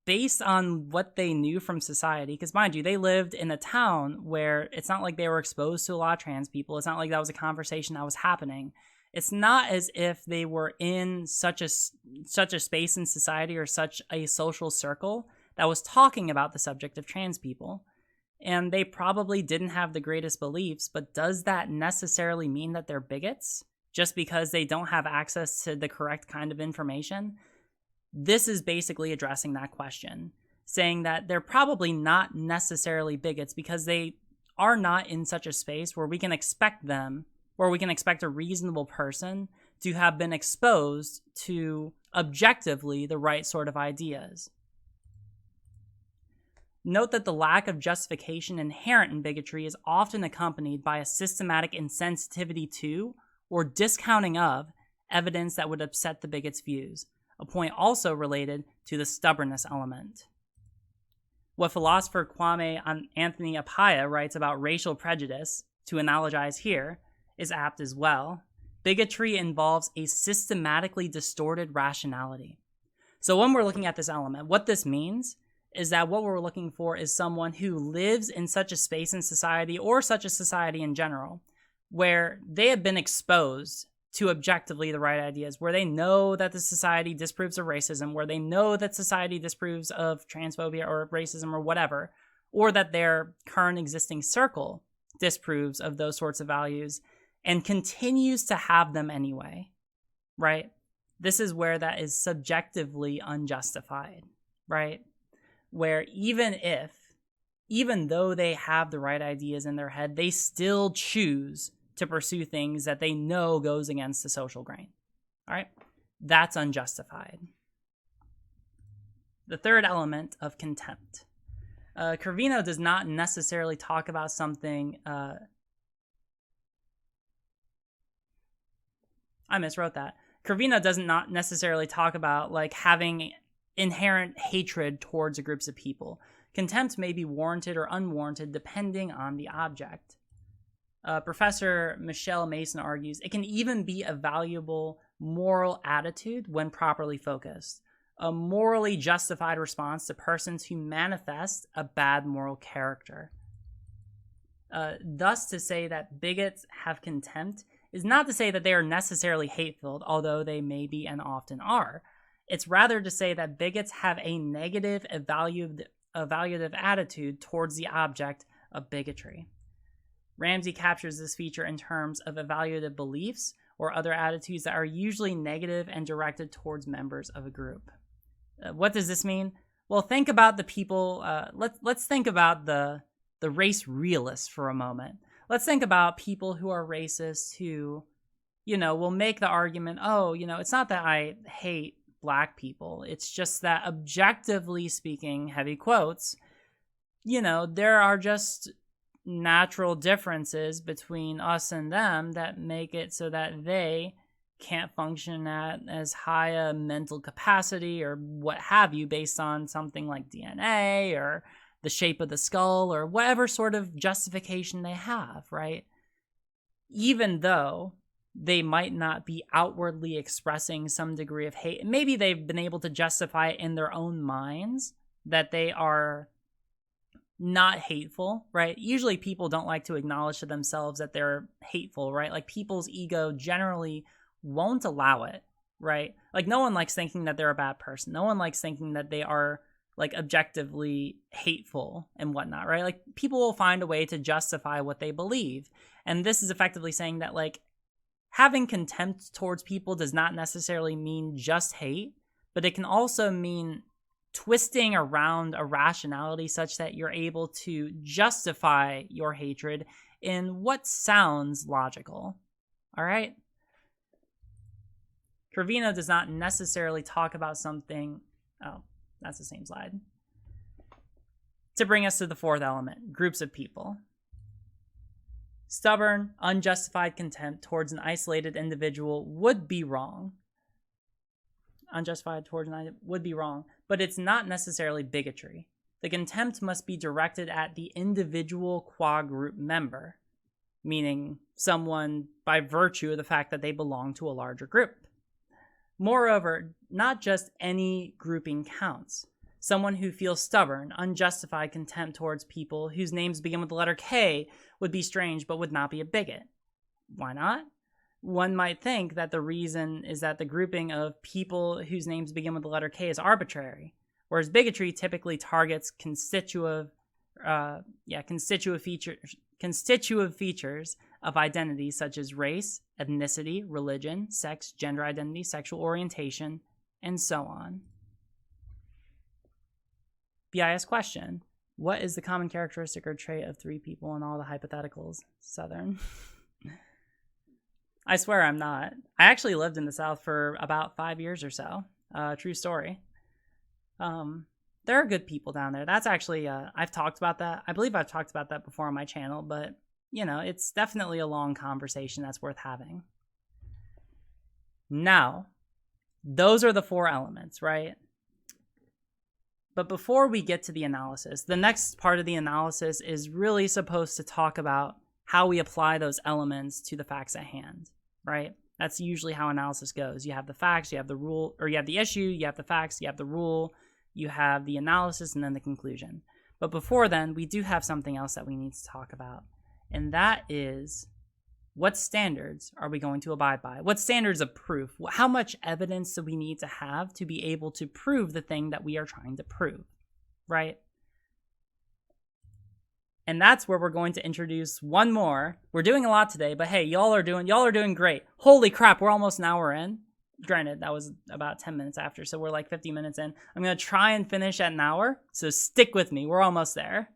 Speaker 1: Based on what they knew from society, because mind you, they lived in a town where it's not like they were exposed to a lot of trans people. It's not like that was a conversation that was happening. It's not as if they were in such a space in society or such a social circle that was talking about the subject of trans people. And they probably didn't have the greatest beliefs, but does that necessarily mean that they're bigots just because they don't have access to the correct kind of information? This is basically addressing that question. saying that they're probably not necessarily bigots because they are not in such a space where we can expect them, or we can expect a reasonable person to have been exposed to objectively the right sort of ideas. Note that the lack of justification inherent in bigotry is often accompanied by a systematic insensitivity to or discounting of evidence that would upset the bigot's views, a point also related to the stubbornness element. What philosopher Kwame Anthony Appiah writes about racial prejudice, to analogize here, is apt as well. Bigotry involves a systematically distorted rationality. So when we're looking at this element, what this means is that what we're looking for is someone who lives in such a space in society, or such a society in general, where they have been exposed to objectively the right ideas, where they know that the society disapproves of racism, where they know that society disapproves of transphobia or racism or whatever, or that their current existing circle disapproves of those sorts of values and continues to have them anyway, right? This is where that is subjectively unjustified, right? Where even though they have the right ideas in their head, they still choose to pursue things that they know goes against the social grain. All right? That's unjustified. The third element of contempt. Corvino does not necessarily talk about something... I miswrote that. Corvino does not necessarily talk about like having inherent hatred towards groups of people. Contempt may be warranted or unwarranted depending on the object. Professor Michelle Mason argues it can even be a valuable moral attitude when properly focused, a morally justified response to persons who manifest a bad moral character. Thus, to say that bigots have contempt is not to say that they are necessarily hate-filled, although they may be and often are. It's rather to say that bigots have a negative evaluative attitude towards the object of bigotry. Ramsey captures this feature in terms of evaluative beliefs or other attitudes that are usually negative and directed towards members of a group. What does this mean? Well, think about the people. Let's think about the race realists for a moment. Let's think about people who are racist who, will make the argument, it's not that I hate Black people. It's just that objectively speaking, heavy quotes, there are just natural differences between us and them that make it so that they can't function at as high a mental capacity or what have you based on something like DNA or the shape of the skull or whatever sort of justification they have, right? Even though they might not be outwardly expressing some degree of hate, maybe they've been able to justify it in their own minds that they are not hateful, right? Usually people don't like to acknowledge to themselves that they're hateful, right? Like people's ego generally won't allow it, right? Like no one likes thinking that they're a bad person. No one likes thinking that they are like objectively hateful and whatnot, right? Like people will find a way to justify what they believe. And this is effectively saying that like having contempt towards people does not necessarily mean just hate, but it can also mean twisting around a rationality such that you're able to justify your hatred in what sounds logical. All right? Corvino does not necessarily talk about something... Oh, that's the same slide. To bring us to the fourth element, groups of people. Stubborn, unjustified contempt towards an isolated individual would be wrong. Unjustified towards an would be wrong, but it's not necessarily bigotry. The contempt must be directed at the individual qua group member, meaning someone by virtue of the fact that they belong to a larger group. Moreover, not just any grouping counts. Someone who feels stubborn, unjustified contempt towards people whose names begin with the letter K would be strange but would not be a bigot. Why not? One might think that the reason is that the grouping of people whose names begin with the letter K is arbitrary, whereas bigotry typically targets constitutive features of identity such as race, ethnicity, religion, sex, gender identity, sexual orientation, and so on. BIS question. What is the common characteristic or trait of 3 people in all the hypotheticals? Southern. I swear I'm not. I actually lived in the South for about 5 years or so. True story. There are good people down there. That's actually, I've talked about that. I believe I've talked about that before on my channel, but, it's definitely a long conversation that's worth having. Now, those are the 4 elements, right? But before we get to the analysis, the next part of the analysis is really supposed to talk about how we apply those elements to the facts at hand, right? That's usually how analysis goes. You have the facts, you have the rule, or you have the issue, you have the facts, you have the rule, you have the analysis, and then the conclusion. But before then, we do have something else that we need to talk about, and that is what standards are we going to abide by? What standards of proof? How much evidence do we need to have to be able to prove the thing that we are trying to prove, right? And that's where we're going to introduce one more. We're doing a lot today, but hey, y'all are doing great. Holy crap, we're almost an hour in. Granted, that was about 10 minutes after, so we're like 50 minutes in. I'm going to try and finish at an hour, so stick with me. We're almost there.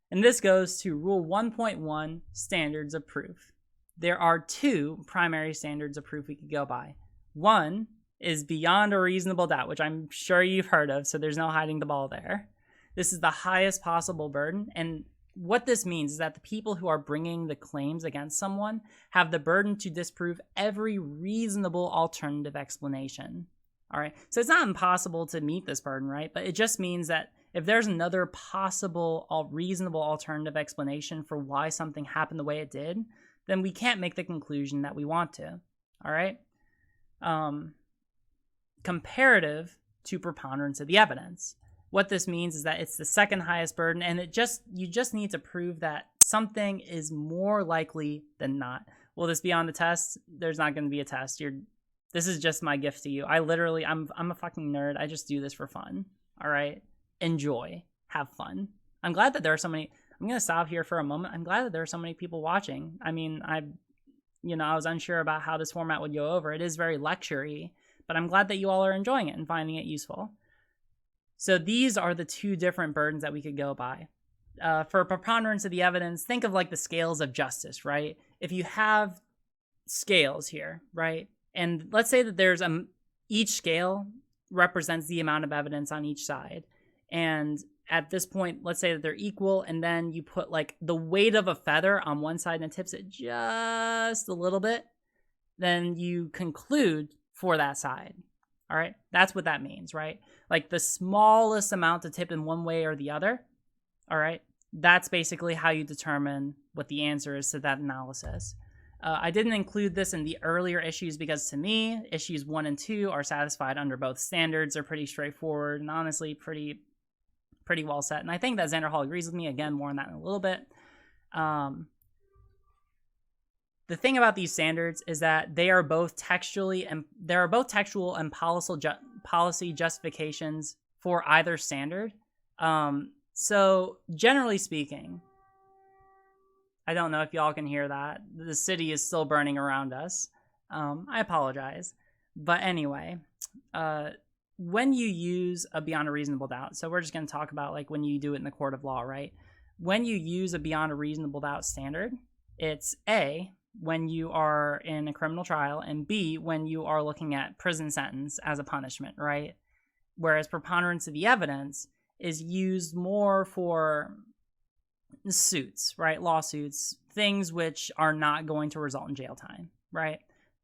Speaker 1: And this goes to Rule 1.1, Standards of Proof. There are 2 primary standards of proof we could go by. One is beyond a reasonable doubt, which I'm sure you've heard of, so there's no hiding the ball there. This is the highest possible burden, and what this means is that the people who are bringing the claims against someone have the burden to disprove every reasonable alternative explanation. All right, so it's not impossible to meet this burden, right? But it just means that if there's another possible reasonable alternative explanation for why something happened the way it did, then we can't make the conclusion that we want to. All right? Comparative to preponderance of the evidence. What this means is that it's the second highest burden, and you just need to prove that something is more likely than not. Will this be on the test? There's not going to be a test. This is just my gift to you. I'm a fucking nerd. I just do this for fun. All right? Enjoy. Have fun. I'm glad that there are so many. I'm going to stop here for a moment. I'm glad that there are so many people watching. I mean, I was unsure about how this format would go over. It is very lecture-y, but I'm glad that you all are enjoying it and finding it useful. So these are the 2 different burdens that we could go by. For preponderance of the evidence, think of like the scales of justice, right? If you have scales here, right? And let's say that there's each scale represents the amount of evidence on each side. And at this point, let's say that they're equal, and then you put like the weight of a feather on one side and it tips it just a little bit, then you conclude for that side. All right, that's what that means, right? Like the smallest amount to tip in one way or the other. All right, that's basically how you determine what the answer is to that analysis. I didn't include this in the earlier issues because to me, issues 1 and 2 are satisfied under both standards. They're pretty straightforward and honestly pretty well set. And I think that Xanderhal agrees with me. Again, more on that in a little bit. The thing about these standards is that they are both textual and policy justifications for either standard. So generally speaking, I don't know if y'all can hear that. The city is still burning around us. I apologize. But anyway, when you use a beyond a reasonable doubt, so we're just going to talk about like when you do it in the court of law, right? When you use a beyond a reasonable doubt standard, it's A, when you are in a criminal trial, and B, when you are looking at prison sentence as a punishment, right? Whereas preponderance of the evidence is used more for suits, right? Lawsuits, things which are not going to result in jail time, right?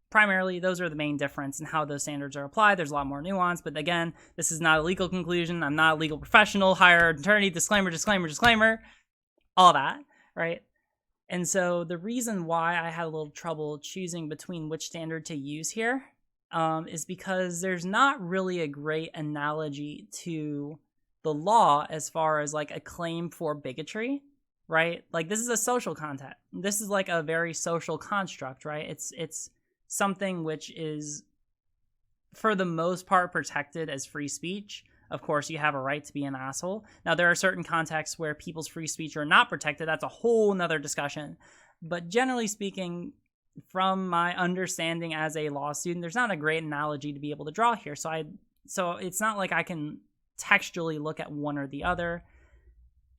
Speaker 1: Primarily, those are the main difference in how those standards are applied. There's a lot more nuance, but again, this is not a legal conclusion. I'm not a legal professional, hire an attorney, disclaimer, all that, right? And so the reason why I had a little trouble choosing between which standard to use here is because there's not really a great analogy to the law as far as like a claim for bigotry, right? Like this is a social context. This is like a very social construct, right? It's something which is for the most part protected as free speech. Of course, you have a right to be an asshole. Now, there are certain contexts where people's free speech are not protected. That's a whole nother discussion. But generally speaking, from my understanding as a law student, there's not a great analogy to be able to draw here. So it's not like I can textually look at one or the other.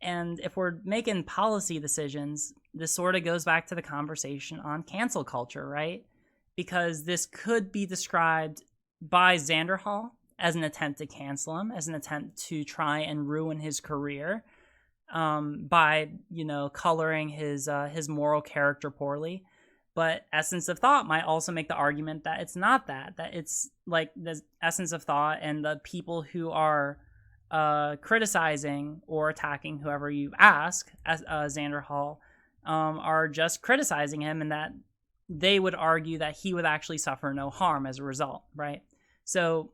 Speaker 1: And if we're making policy decisions, this sort of goes back to the conversation on cancel culture, right? Because this could be described by Xanderhal as an attempt to cancel him, as an attempt to try and ruin his career, by, coloring his moral character poorly. But Essence of Thought might also make the argument that it's not that it's like the Essence of Thought and the people who are criticizing or attacking whoever you ask, as Xanderhal, are just criticizing him, and that they would argue that he would actually suffer no harm as a result, right? So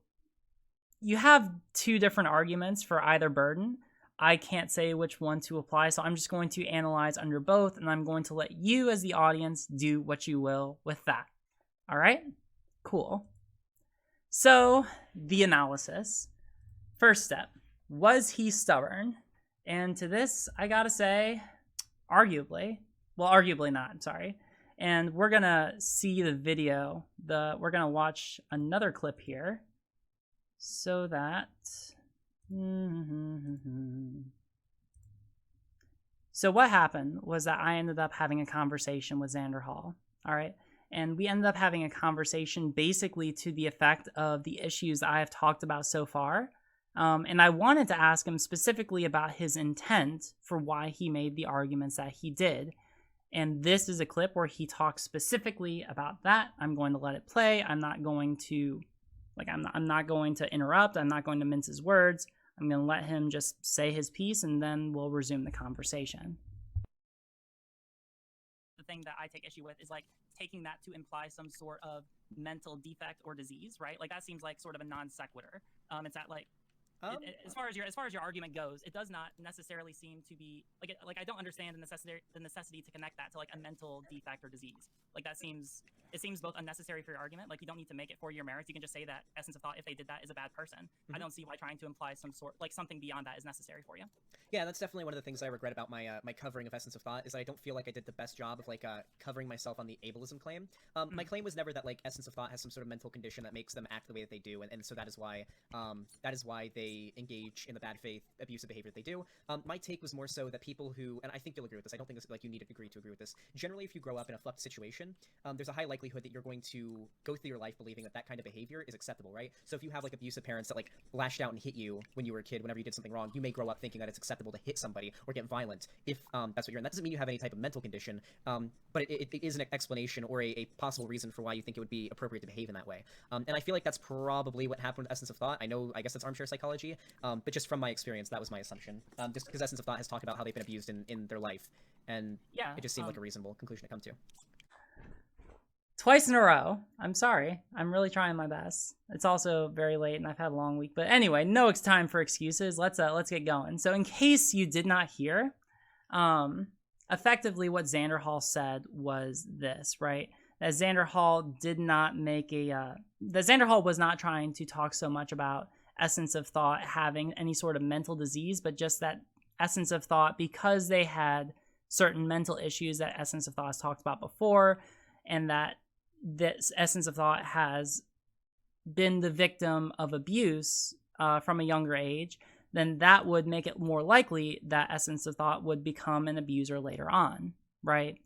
Speaker 1: you have two different arguments for either burden. I can't say which one to apply, so I'm just going to analyze under both, and I'm going to let you as the audience do what you will with that. All right? Cool. So, the analysis. First step, was he stubborn? And to this, I gotta say, arguably. Well, arguably not, I'm sorry. And we're gonna see the video. We're gonna watch another clip here so that... So what happened was that I ended up having a conversation with Xanderhal, all right? And we ended up having a conversation basically to the effect of the issues that I have talked about so far. And I wanted to ask him specifically about his intent for why he made the arguments that he did. And this is a clip where he talks specifically about that. I'm going to let it play. I'm not going to interrupt. I'm not going to mince his words. I'm going to let him just say his piece, and then we'll resume the conversation. The thing that I take issue with is like taking that to imply some sort of mental defect or disease, right? Like that seems like sort of a non sequitur. It's that like as far as your argument goes, it does not necessarily seem to be like I don't understand the necessity to connect that to like a mental defect or disease. Like it seems both unnecessary for your argument. Like you don't need to make it for your merits. You can just say that Essence of Thought, if they did that, is a bad person. I don't see why trying to imply some sort like something beyond that is necessary for you.
Speaker 2: Yeah, that's definitely one of the things I regret about my my covering of Essence of Thought is that I don't feel like I did the best job of like covering myself on the ableism claim. My claim was never that like Essence of Thought has some sort of mental condition that makes them act the way that they do, and so that is why they engage in the bad faith abusive behavior that they do. My take was more so that people who, and I think you'll agree with this, I don't think this, like you need to agree with this. Generally, if you grow up in a fucked situation, there's a high likelihood that you're going to go through your life believing that that kind of behavior is acceptable, right? So if you have like abusive parents that like lashed out and hit you when you were a kid whenever you did something wrong, you may grow up thinking that it's acceptable to hit somebody or get violent if that's what you're in. That doesn't mean you have any type of mental condition, but it is an explanation or a possible reason for why you think it would be appropriate to behave in that way. And I feel like that's probably what happened with Essence of Thought. I guess that's armchair psychology, but just from my experience, that was my assumption. Just because Essence of Thought has talked about how they've been abused in their life, and yeah, it just seemed like a reasonable conclusion to come to.
Speaker 1: Twice in a row. I'm sorry. I'm really trying my best. It's also very late and I've had a long week. But anyway, no time for excuses. Let's get going. So in case you did not hear, effectively what Xanderhal said was this, right? That Xanderhal was not trying to talk so much about Essence of Thought having any sort of mental disease, but just that Essence of Thought, because they had certain mental issues that Essence of Thought has talked about before, and that this Essence of Thought has been the victim of abuse from a younger age, then that would make it more likely that Essence of Thought would become an abuser later on, right?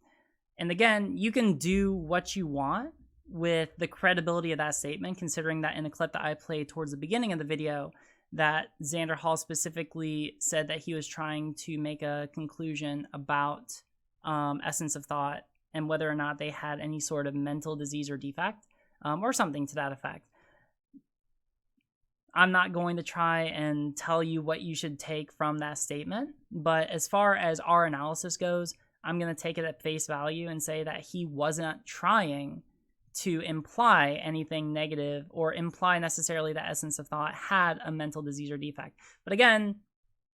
Speaker 1: And again, you can do what you want with the credibility of that statement, considering that in a clip that I played towards the beginning of the video, that Xanderhal specifically said that he was trying to make a conclusion about Essence of Thought and whether or not they had any sort of mental disease or defect, or something to that effect. I'm not going to try and tell you what you should take from that statement, but as far as our analysis goes, I'm going to take it at face value and say that he wasn't trying to imply anything negative or imply necessarily that Essence of Thought had a mental disease or defect. But again,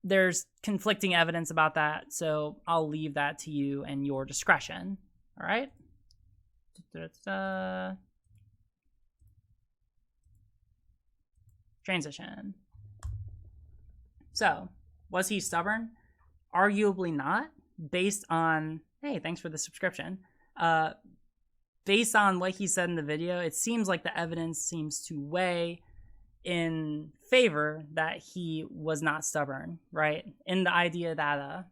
Speaker 1: there's conflicting evidence about that, so I'll leave that to you and your discretion. All right? Transition. So, was he stubborn? Arguably not, based on... Hey, thanks for the subscription. Based on what he said in the video, it seems like the evidence seems to weigh in favor that he was not stubborn, right? In the idea that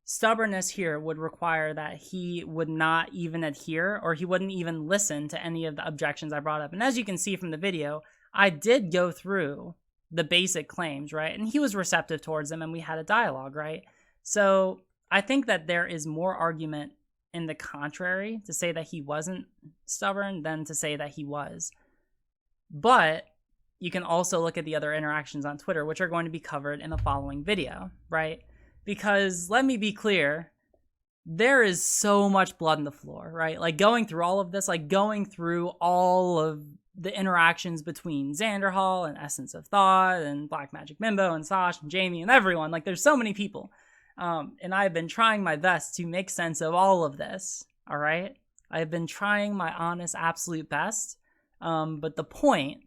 Speaker 1: stubbornness here would require that he would not even adhere, or he wouldn't even listen to any of the objections I brought up. And as you can see from the video, I did go through the basic claims, right? And he was receptive towards them, and we had a dialogue, right? So I think that there is more argument in the contrary to say that he wasn't stubborn than to say that he was. But you can also look at the other interactions on Twitter, which are going to be covered in the following video, right? Because let me be clear, there is so much blood on the floor, right? Like going through all of this, like going through all of the interactions between Xanderhal and Essence of Thought and Black Magic Mimbo and Sash and Jamie and everyone. Like there's so many people. And I've been trying my best to make sense of all of this, all right? I've been trying my honest, absolute best. But the point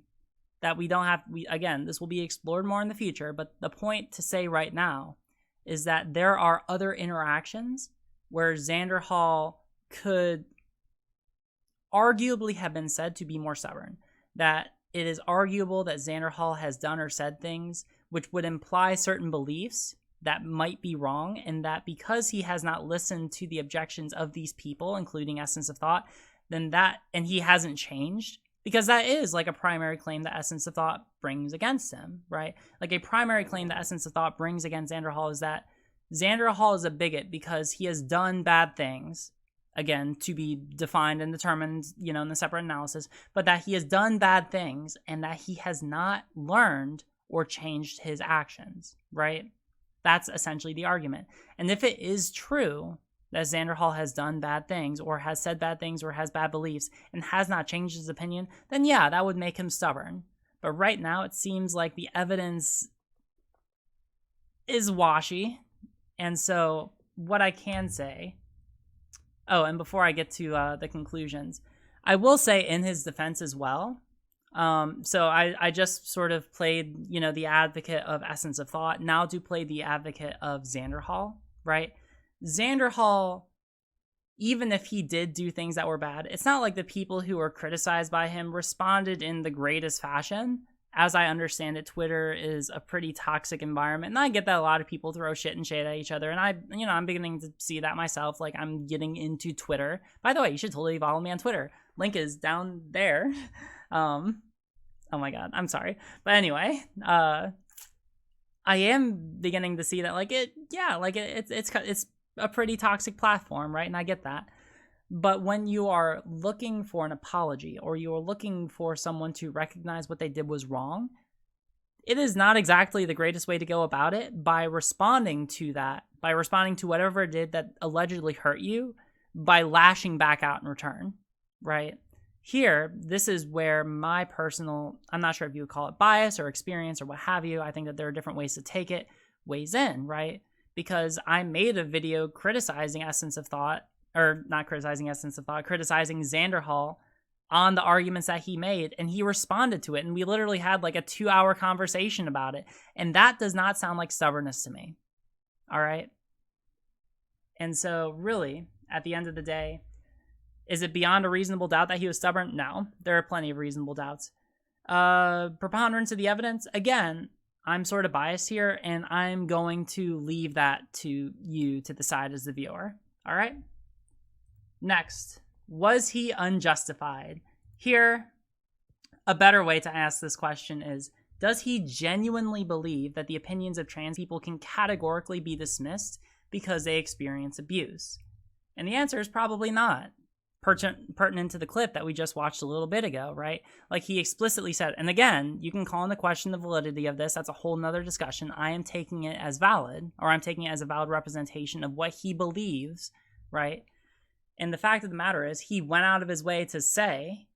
Speaker 1: that again, this will be explored more in the future, but the point to say right now is that there are other interactions where Xanderhal could arguably have been said to be more stubborn. That it is arguable that Xanderhal has done or said things which would imply certain beliefs that might be wrong, and that because he has not listened to the objections of these people, including Essence of Thought, and he hasn't changed, because that is like a primary claim that Essence of Thought brings against him, right? Like a primary claim that Essence of Thought brings against Xanderhal is that Xanderhal is a bigot because he has done bad things, again, to be defined and determined, in the separate analysis, but that he has done bad things and that he has not learned or changed his actions, right? That's essentially the argument. And if it is true that Xanderhal has done bad things or has said bad things or has bad beliefs and has not changed his opinion, then yeah, that would make him stubborn. But right now it seems like the evidence is washy. And so what I can say, and before I get to the conclusions, I will say in his defense as well. So I just sort of played, the advocate of Essence of Thought. Now do play the advocate of Xanderhal, right? Xanderhal, even if he did do things that were bad, it's not like the people who were criticized by him responded in the greatest fashion. As I understand it, Twitter is a pretty toxic environment, and I get that a lot of people throw shit and shade at each other, and I'm beginning to see that myself. Like, I'm getting into Twitter. By the way, you should totally follow me on Twitter. Link is down there. Oh my god, I'm sorry. But anyway, I am beginning to see that it's a pretty toxic platform, right? And I get that. But when you are looking for an apology or you're looking for someone to recognize what they did was wrong, it is not exactly the greatest way to go about it by responding to whatever it did that allegedly hurt you, by lashing back out in return, right? Here, this is where my personal, I'm not sure if you would call it bias or experience or what have you, I think that there are different ways to take it, weighs in, right? Because I made a video criticizing Essence of Thought, or not criticizing Essence of Thought, criticizing Xanderhal on the arguments that he made, and he responded to it, and we literally had like a 2-hour conversation about it, and that does not sound like stubbornness to me, all right? And so really, at the end of the day, is it beyond a reasonable doubt that he was stubborn? No, there are plenty of reasonable doubts. Preponderance of the evidence, again, I'm sort of biased here, and I'm going to leave that to you to decide as the viewer, all right? Next, was he unjustified? Here, a better way to ask this question is, does he genuinely believe that the opinions of trans people can categorically be dismissed because they experience abuse? And the answer is probably not. Pertinent to the clip that we just watched a little bit ago, right? Like he explicitly said, and again, you can call into question the validity of this. That's a whole nother discussion. I am taking it as valid, or I'm taking it as a valid representation of what he believes, right? And the fact of the matter is, he went out of his way to say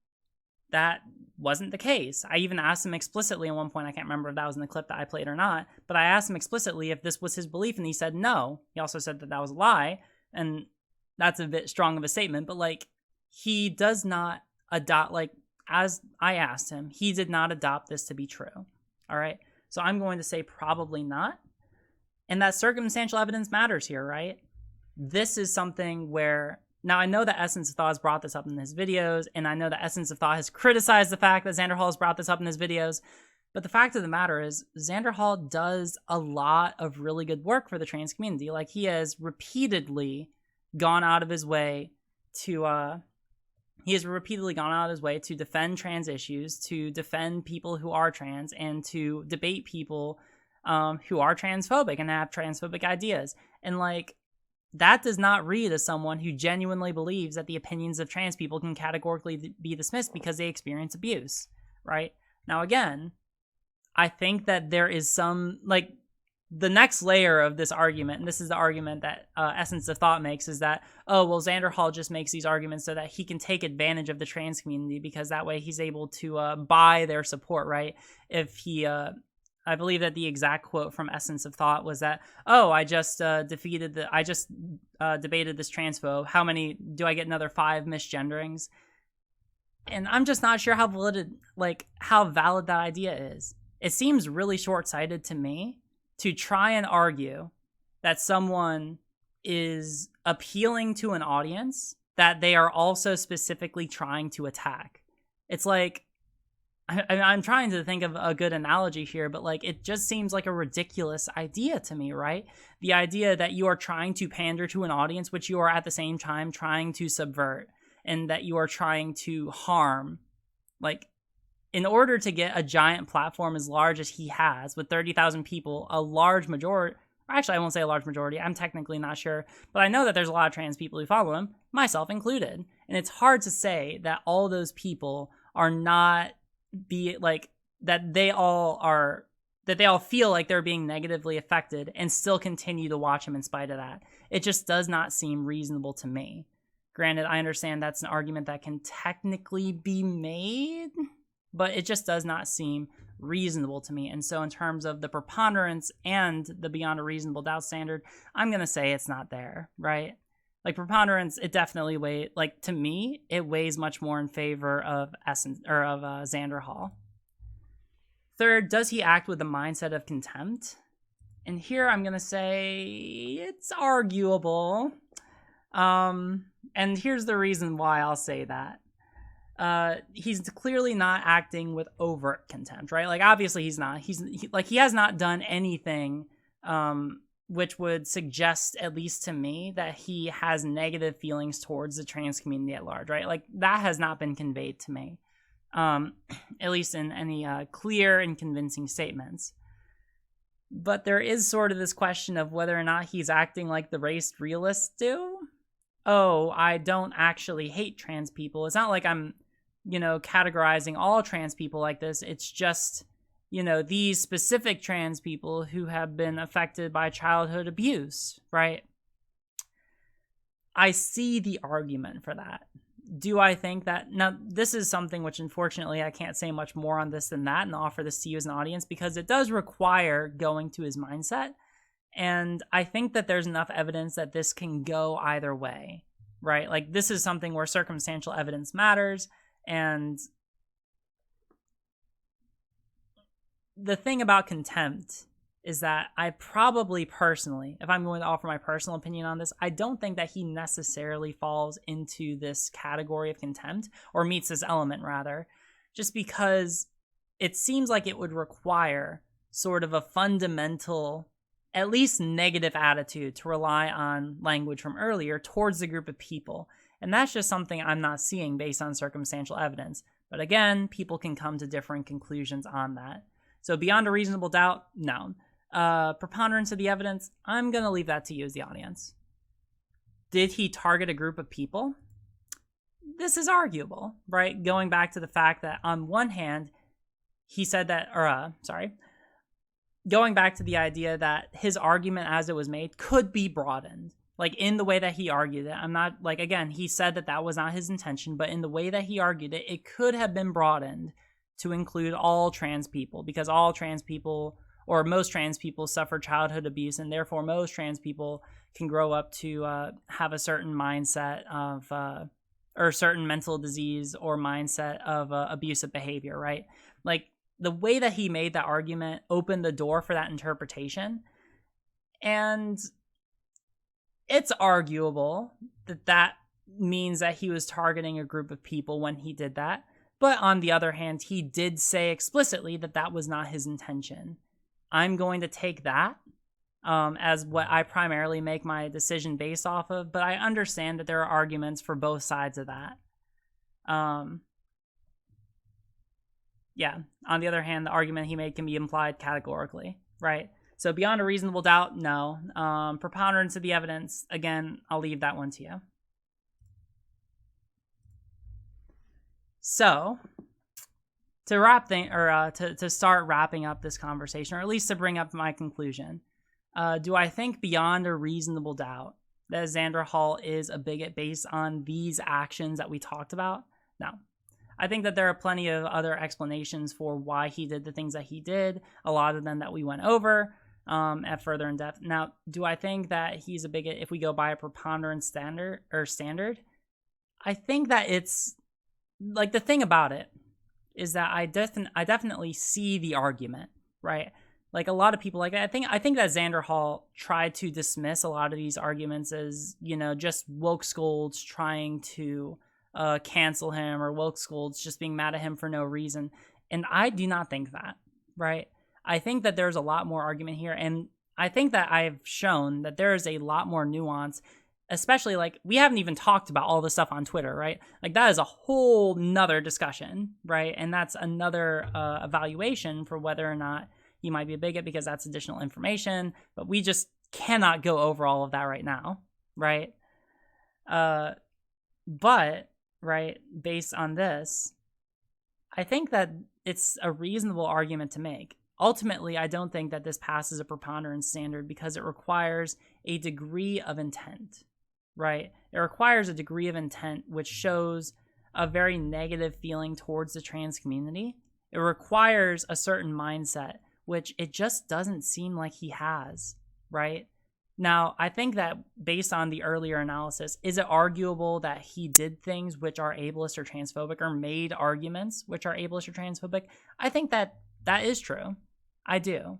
Speaker 1: that wasn't the case. I even asked him explicitly at one point, I can't remember if that was in the clip that I played or not, but I asked him explicitly if this was his belief, and he said no. He also said that that was a lie, and that's a bit strong of a statement, but like, he does not adopt, like, as I asked him, he did not adopt this to be true, all right? So I'm going to say probably not, and that circumstantial evidence matters here, right? This is something where Now, I know that Essence of Thought has brought this up in his videos, and I know that Essence of Thought has criticized the fact that Xanderhal has brought this up in his videos, but the fact of the matter is, Xanderhal does a lot of really good work for the trans community. Like, he has repeatedly gone out of his way to defend trans issues, to defend people who are trans, and to debate people who are transphobic and have transphobic ideas. And, like, that does not read as someone who genuinely believes that the opinions of trans people can categorically be dismissed because they experience abuse, right? Now, again, I think that there is some, like, the next layer of this argument, and this is the argument that Essence of Thought makes, is that, oh, well, Xanderhal just makes these arguments so that he can take advantage of the trans community because that way he's able to buy their support, right? If he, I believe that the exact quote from Essence of Thought was that, oh, I just debated this transphobe. How many, do I get another 5 misgenderings? And I'm just not sure how valid that idea is. It seems really short-sighted to me to try and argue that someone is appealing to an audience that they are also specifically trying to attack. It's like, I'm trying to think of a good analogy here, but like, it just seems like a ridiculous idea to me, right? The idea that you are trying to pander to an audience, which you are at the same time trying to subvert, and that you are trying to harm. Like, in order to get a giant platform as large as he has, with 30,000 people, a large majority, actually I won't say a large majority, I'm technically not sure, but I know that there's a lot of trans people who follow him, myself included. And it's hard to say that all those people are not that they all feel like they're being negatively affected and still continue to watch him in spite of that. It just does not seem reasonable to me. Granted, I understand that's an argument that can technically be made, but it just does not seem reasonable to me. And so in terms of the preponderance and the beyond a reasonable doubt standard, I'm going to say it's not there, right? Like, preponderance, it definitely weighs, like, to me, it weighs much more in favor of Xanderhal. Third, does he act with the mindset of contempt? And here I'm going to say it's arguable. And here's the reason why I'll say that. He's clearly not acting with overt contempt, right? Like, obviously he's not. He has not done anything which would suggest, at least to me, that he has negative feelings towards the trans community at large, right? Like, that has not been conveyed to me, at least in any clear and convincing statements. But there is sort of this question of whether or not he's acting like the race realists do. Oh, I don't actually hate trans people. It's not like I'm, categorizing all trans people like this. It's just, these specific trans people who have been affected by childhood abuse, right? I see the argument for that. Do I think that? Now, this is something which, unfortunately, I can't say much more on this than that and offer this to you as an audience, because it does require going to his mindset. And I think that there's enough evidence that this can go either way, right? Like, this is something where circumstantial evidence matters. And the thing about contempt is that I probably personally, if I'm going to offer my personal opinion on this, I don't think that he necessarily falls into this category of contempt, or meets this element rather, just because it seems like it would require sort of a fundamental, at least negative attitude to rely on language from earlier towards the group of people. And that's just something I'm not seeing based on circumstantial evidence. But again, people can come to different conclusions on that. So beyond a reasonable doubt, no. Preponderance of the evidence, I'm going to leave that to you as the audience. Did he target a group of people? This is arguable, right? Going back to the fact that on one hand, he said that, going back to the idea that his argument as it was made could be broadened. Like, in the way that he argued it, I'm not, like, again, he said that that was not his intention, but in the way that he argued it, it could have been broadened to include all trans people, because all trans people, or most trans people, suffer childhood abuse, and therefore most trans people can grow up to have a certain mindset of, or certain mental disease or mindset of abusive behavior, right? Like, the way that he made that argument opened the door for that interpretation, and it's arguable that means that he was targeting a group of people when he did that. But on the other hand, he did say explicitly that that was not his intention. I'm going to take that as what I primarily make my decision based off of, but I understand that there are arguments for both sides of that. Yeah, on the other hand, the argument he made can be implied categorically, right? So beyond a reasonable doubt, no. Preponderance of the evidence, again, I'll leave that one to you. So, to start wrapping up this conversation, or at least to bring up my conclusion, do I think beyond a reasonable doubt that Xanderhal is a bigot based on these actions that we talked about? No. I think that there are plenty of other explanations for why he did the things that he did, a lot of them that we went over at further in depth. Now, do I think that he's a bigot if we go by a preponderance standard? I think that it's, like, the thing about it is that I definitely see the argument, right? Like, a lot of people, like, I think that Xanderhal tried to dismiss a lot of these arguments as, just woke scolds trying to cancel him, or woke scolds just being mad at him for no reason. And I do not think that, right? I think that there's a lot more argument here, and I think that I've shown that there is a lot more nuance, especially, like, we haven't even talked about all the stuff on Twitter, right? Like, that is a whole nother discussion, right? And that's another evaluation for whether or not he might be a bigot, because that's additional information, but we just cannot go over all of that right now, right? But, right, based on this, I think that it's a reasonable argument to make. Ultimately, I don't think that this passes a preponderance standard because it requires a degree of intent, right? It requires a degree of intent which shows a very negative feeling towards the trans community. It requires a certain mindset, which it just doesn't seem like he has, right? Now, I think that based on the earlier analysis, is it arguable that he did things which are ableist or transphobic, or made arguments which are ableist or transphobic? I think that that is true. I do.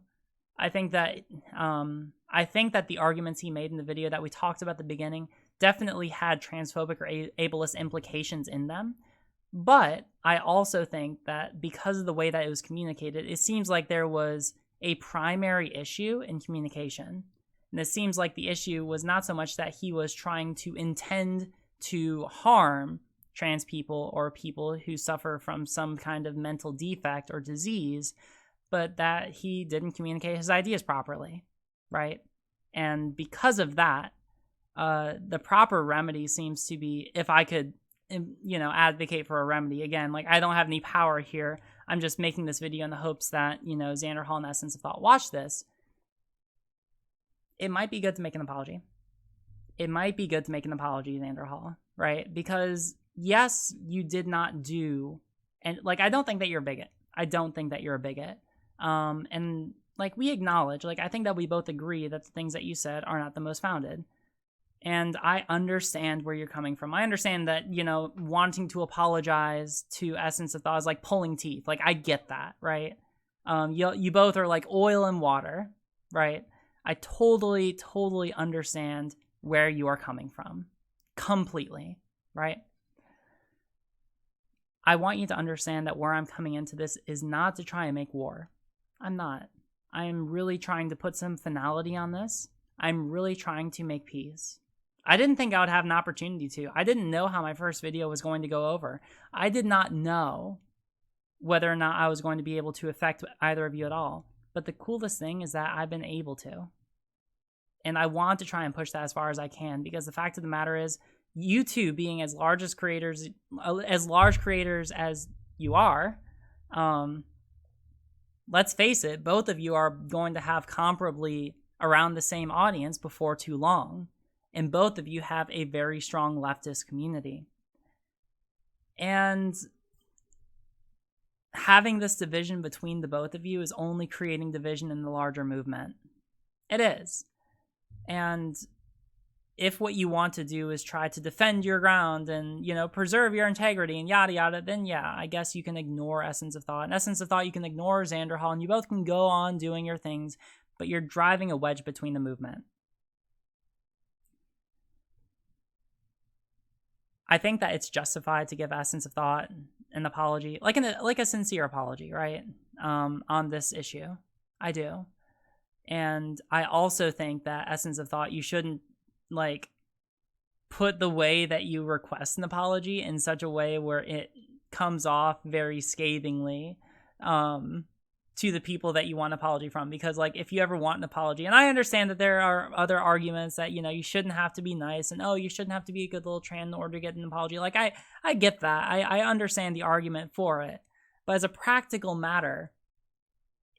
Speaker 1: I think that the arguments he made in the video that we talked about at the beginning definitely had transphobic or ableist implications in them. But I also think that because of the way that it was communicated, it seems like there was a primary issue in communication. And it seems like the issue was not so much that he was trying to intend to harm trans people or people who suffer from some kind of mental defect or disease, but that he didn't communicate his ideas properly, right? And because of that, the proper remedy seems to be, if I could, advocate for a remedy. Again, like, I don't have any power here. I'm just making this video in the hopes that, Xanderhal and Essence of Thought watch this. It might be good to make an apology. It might be good to make an apology, Xanderhal, right? Because, yes, you did not do, and, like, I don't think that you're a bigot. I don't think that you're a bigot. And, like, we acknowledge, like, I think that we both agree that the things that you said are not the most founded. And I understand where you're coming from. I understand that, wanting to apologize to Essence of Thought is like pulling teeth. Like, I get that, right? You both are like oil and water, right? I totally understand where you are coming from. Completely, right? I want you to understand that where I'm coming into this is not to try and make war. I'm not. I'm really trying to put some finality on this. I'm really trying to make peace. I didn't think I would have an opportunity to. I didn't know how my first video was going to go over. I did not know whether or not I was going to be able to affect either of you at all. But the coolest thing is that I've been able to. And I want to try and push that as far as I can, because the fact of the matter is, you two being as large creators as you are, let's face it, both of you are going to have comparably around the same audience before too long. And both of you have a very strong leftist community. And having this division between the both of you is only creating division in the larger movement. It is. And if what you want to do is try to defend your ground and, preserve your integrity and yada yada, then yeah, I guess you can ignore Essence of Thought. And Essence of Thought, you can ignore Xanderhal, and you both can go on doing your things, but you're driving a wedge between the movement. I think that it's justified to give essence of thought an apology, like a sincere apology, right? On this issue, I do, and I also think that essence of thought, you shouldn't like put the way that you request an apology in such a way where it comes off very scathingly to the people that you want an apology from. Because like, if you ever want an apology, and I understand that there are other arguments that, you know, you shouldn't have to be nice, and you shouldn't have to be a good little tran in order to get an apology. Like, I get that. I understand the argument for it. But as a practical matter,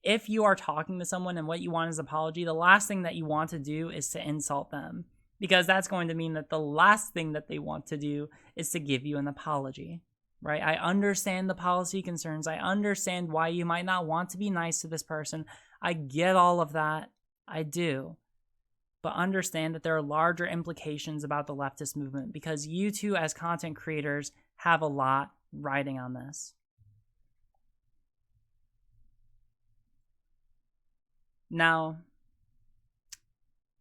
Speaker 1: if you are talking to someone and what you want is an apology, the last thing that you want to do is to insult them, because that's going to mean that the last thing that they want to do is to give you an apology, right? I understand the policy concerns. I understand why you might not want to be nice to this person. I get all of that. I do. But understand that there are larger implications about the leftist movement, because you two as content creators have a lot riding on this. Now,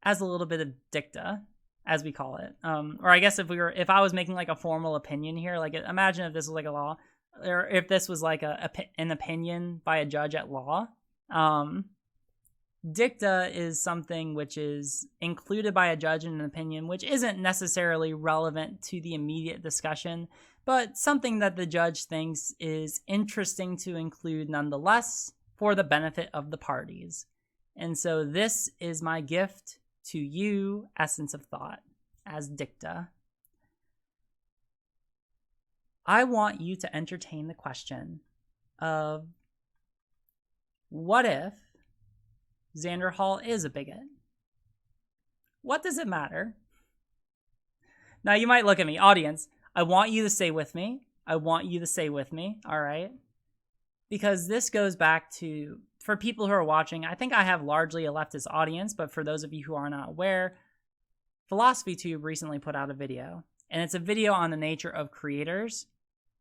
Speaker 1: as a little bit of dicta, as we call it, or I guess if I was making like a formal opinion here, like imagine if this was like a law, or if this was like an opinion by a judge at law. Dicta is something which is included by a judge in an opinion, which isn't necessarily relevant to the immediate discussion, but something that the judge thinks is interesting to include nonetheless for the benefit of the parties. And so this is my gift to you, essence of thought, as dicta. I want you to entertain the question of, what if Xanderhal is a bigot? What does it matter? Now you might look at me, audience, I want you to stay with me. I want you to stay with me, all right? Because this goes back to, for people who are watching, I think I have largely a leftist audience, but for those of you who are not aware, PhilosophyTube recently put out a video, and it's a video on the nature of creators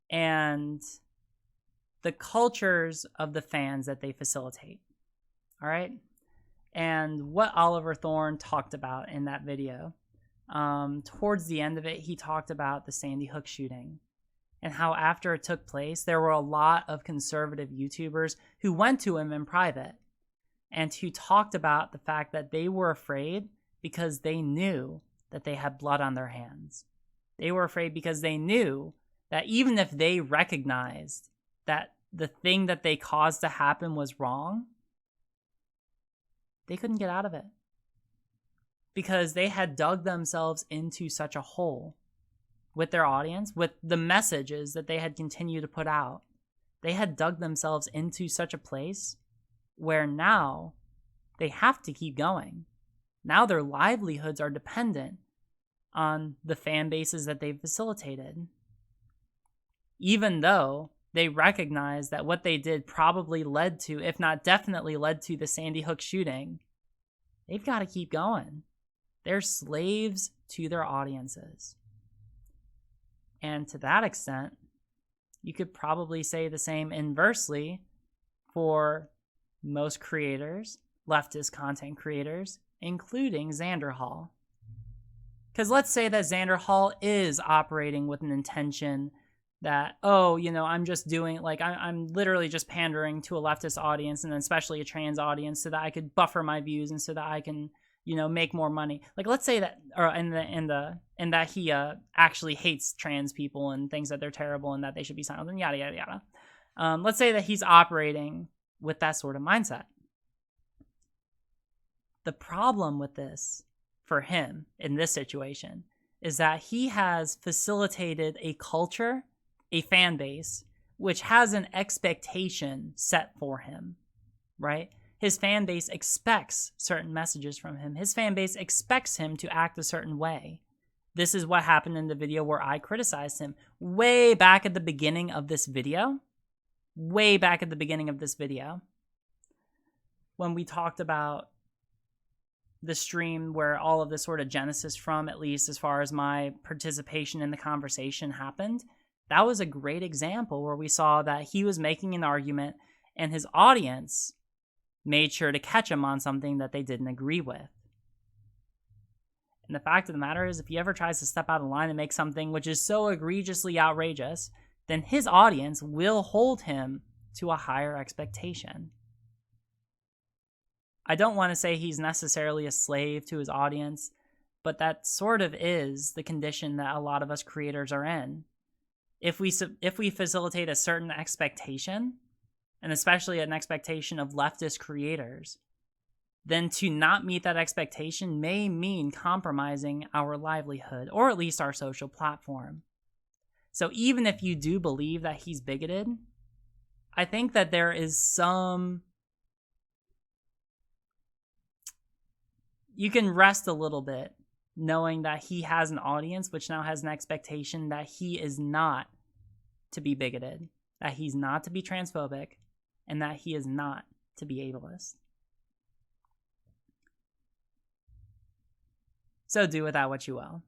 Speaker 1: and the cultures of the fans that they facilitate. All right? And what Oliver Thorne talked about in that video, towards the end of it, he talked about the Sandy Hook shooting, and how after it took place, there were a lot of conservative YouTubers who went to him in private and who talked about the fact that they were afraid because they knew that they had blood on their hands. They were afraid because they knew that even if they recognized that the thing that they caused to happen was wrong, they couldn't get out of it because they had dug themselves into such a hole with their audience, with the messages that they had continued to put out. They had dug themselves into such a place where now they have to keep going. Now their livelihoods are dependent on the fan bases that they've facilitated. Even though they recognize that what they did probably led to, if not definitely led to, the Sandy Hook shooting, they've got to keep going. They're slaves to their audiences. And to that extent, you could probably say the same inversely for most creators, leftist content creators, including Xanderhal. Because let's say that Xanderhal is operating with an intention that, I'm just doing, like, I'm literally just pandering to a leftist audience, and especially a trans audience, so that I could buffer my views and so that I can, make more money. Like, let's say that, or and that he actually hates trans people and thinks that they're terrible and that they should be silenced and yada yada yada. Let's say that he's operating with that sort of mindset. The problem with this for him in this situation is that he has facilitated a culture, a fan base, which has an expectation set for him, right? His fan base expects certain messages from him. His fan base expects him to act a certain way. This is what happened in the video where I criticized him way back at the beginning of this video. When we talked about the stream where all of this sort of genesis from, at least as far as my participation in the conversation happened, that was a great example where we saw that he was making an argument and his audience made sure to catch him on something that they didn't agree with. And the fact of the matter is, if he ever tries to step out of line and make something which is so egregiously outrageous, then his audience will hold him to a higher expectation. I don't want to say he's necessarily a slave to his audience, but that sort of is the condition that a lot of us creators are in. If we facilitate a certain expectation, and especially an expectation of leftist creators, then to not meet that expectation may mean compromising our livelihood, or at least our social platform. So even if you do believe that he's bigoted, I think that there is some... You can rest a little bit knowing that he has an audience which now has an expectation that he is not to be bigoted, that he's not to be transphobic, and that he is not to be ableist. So do with that what you will.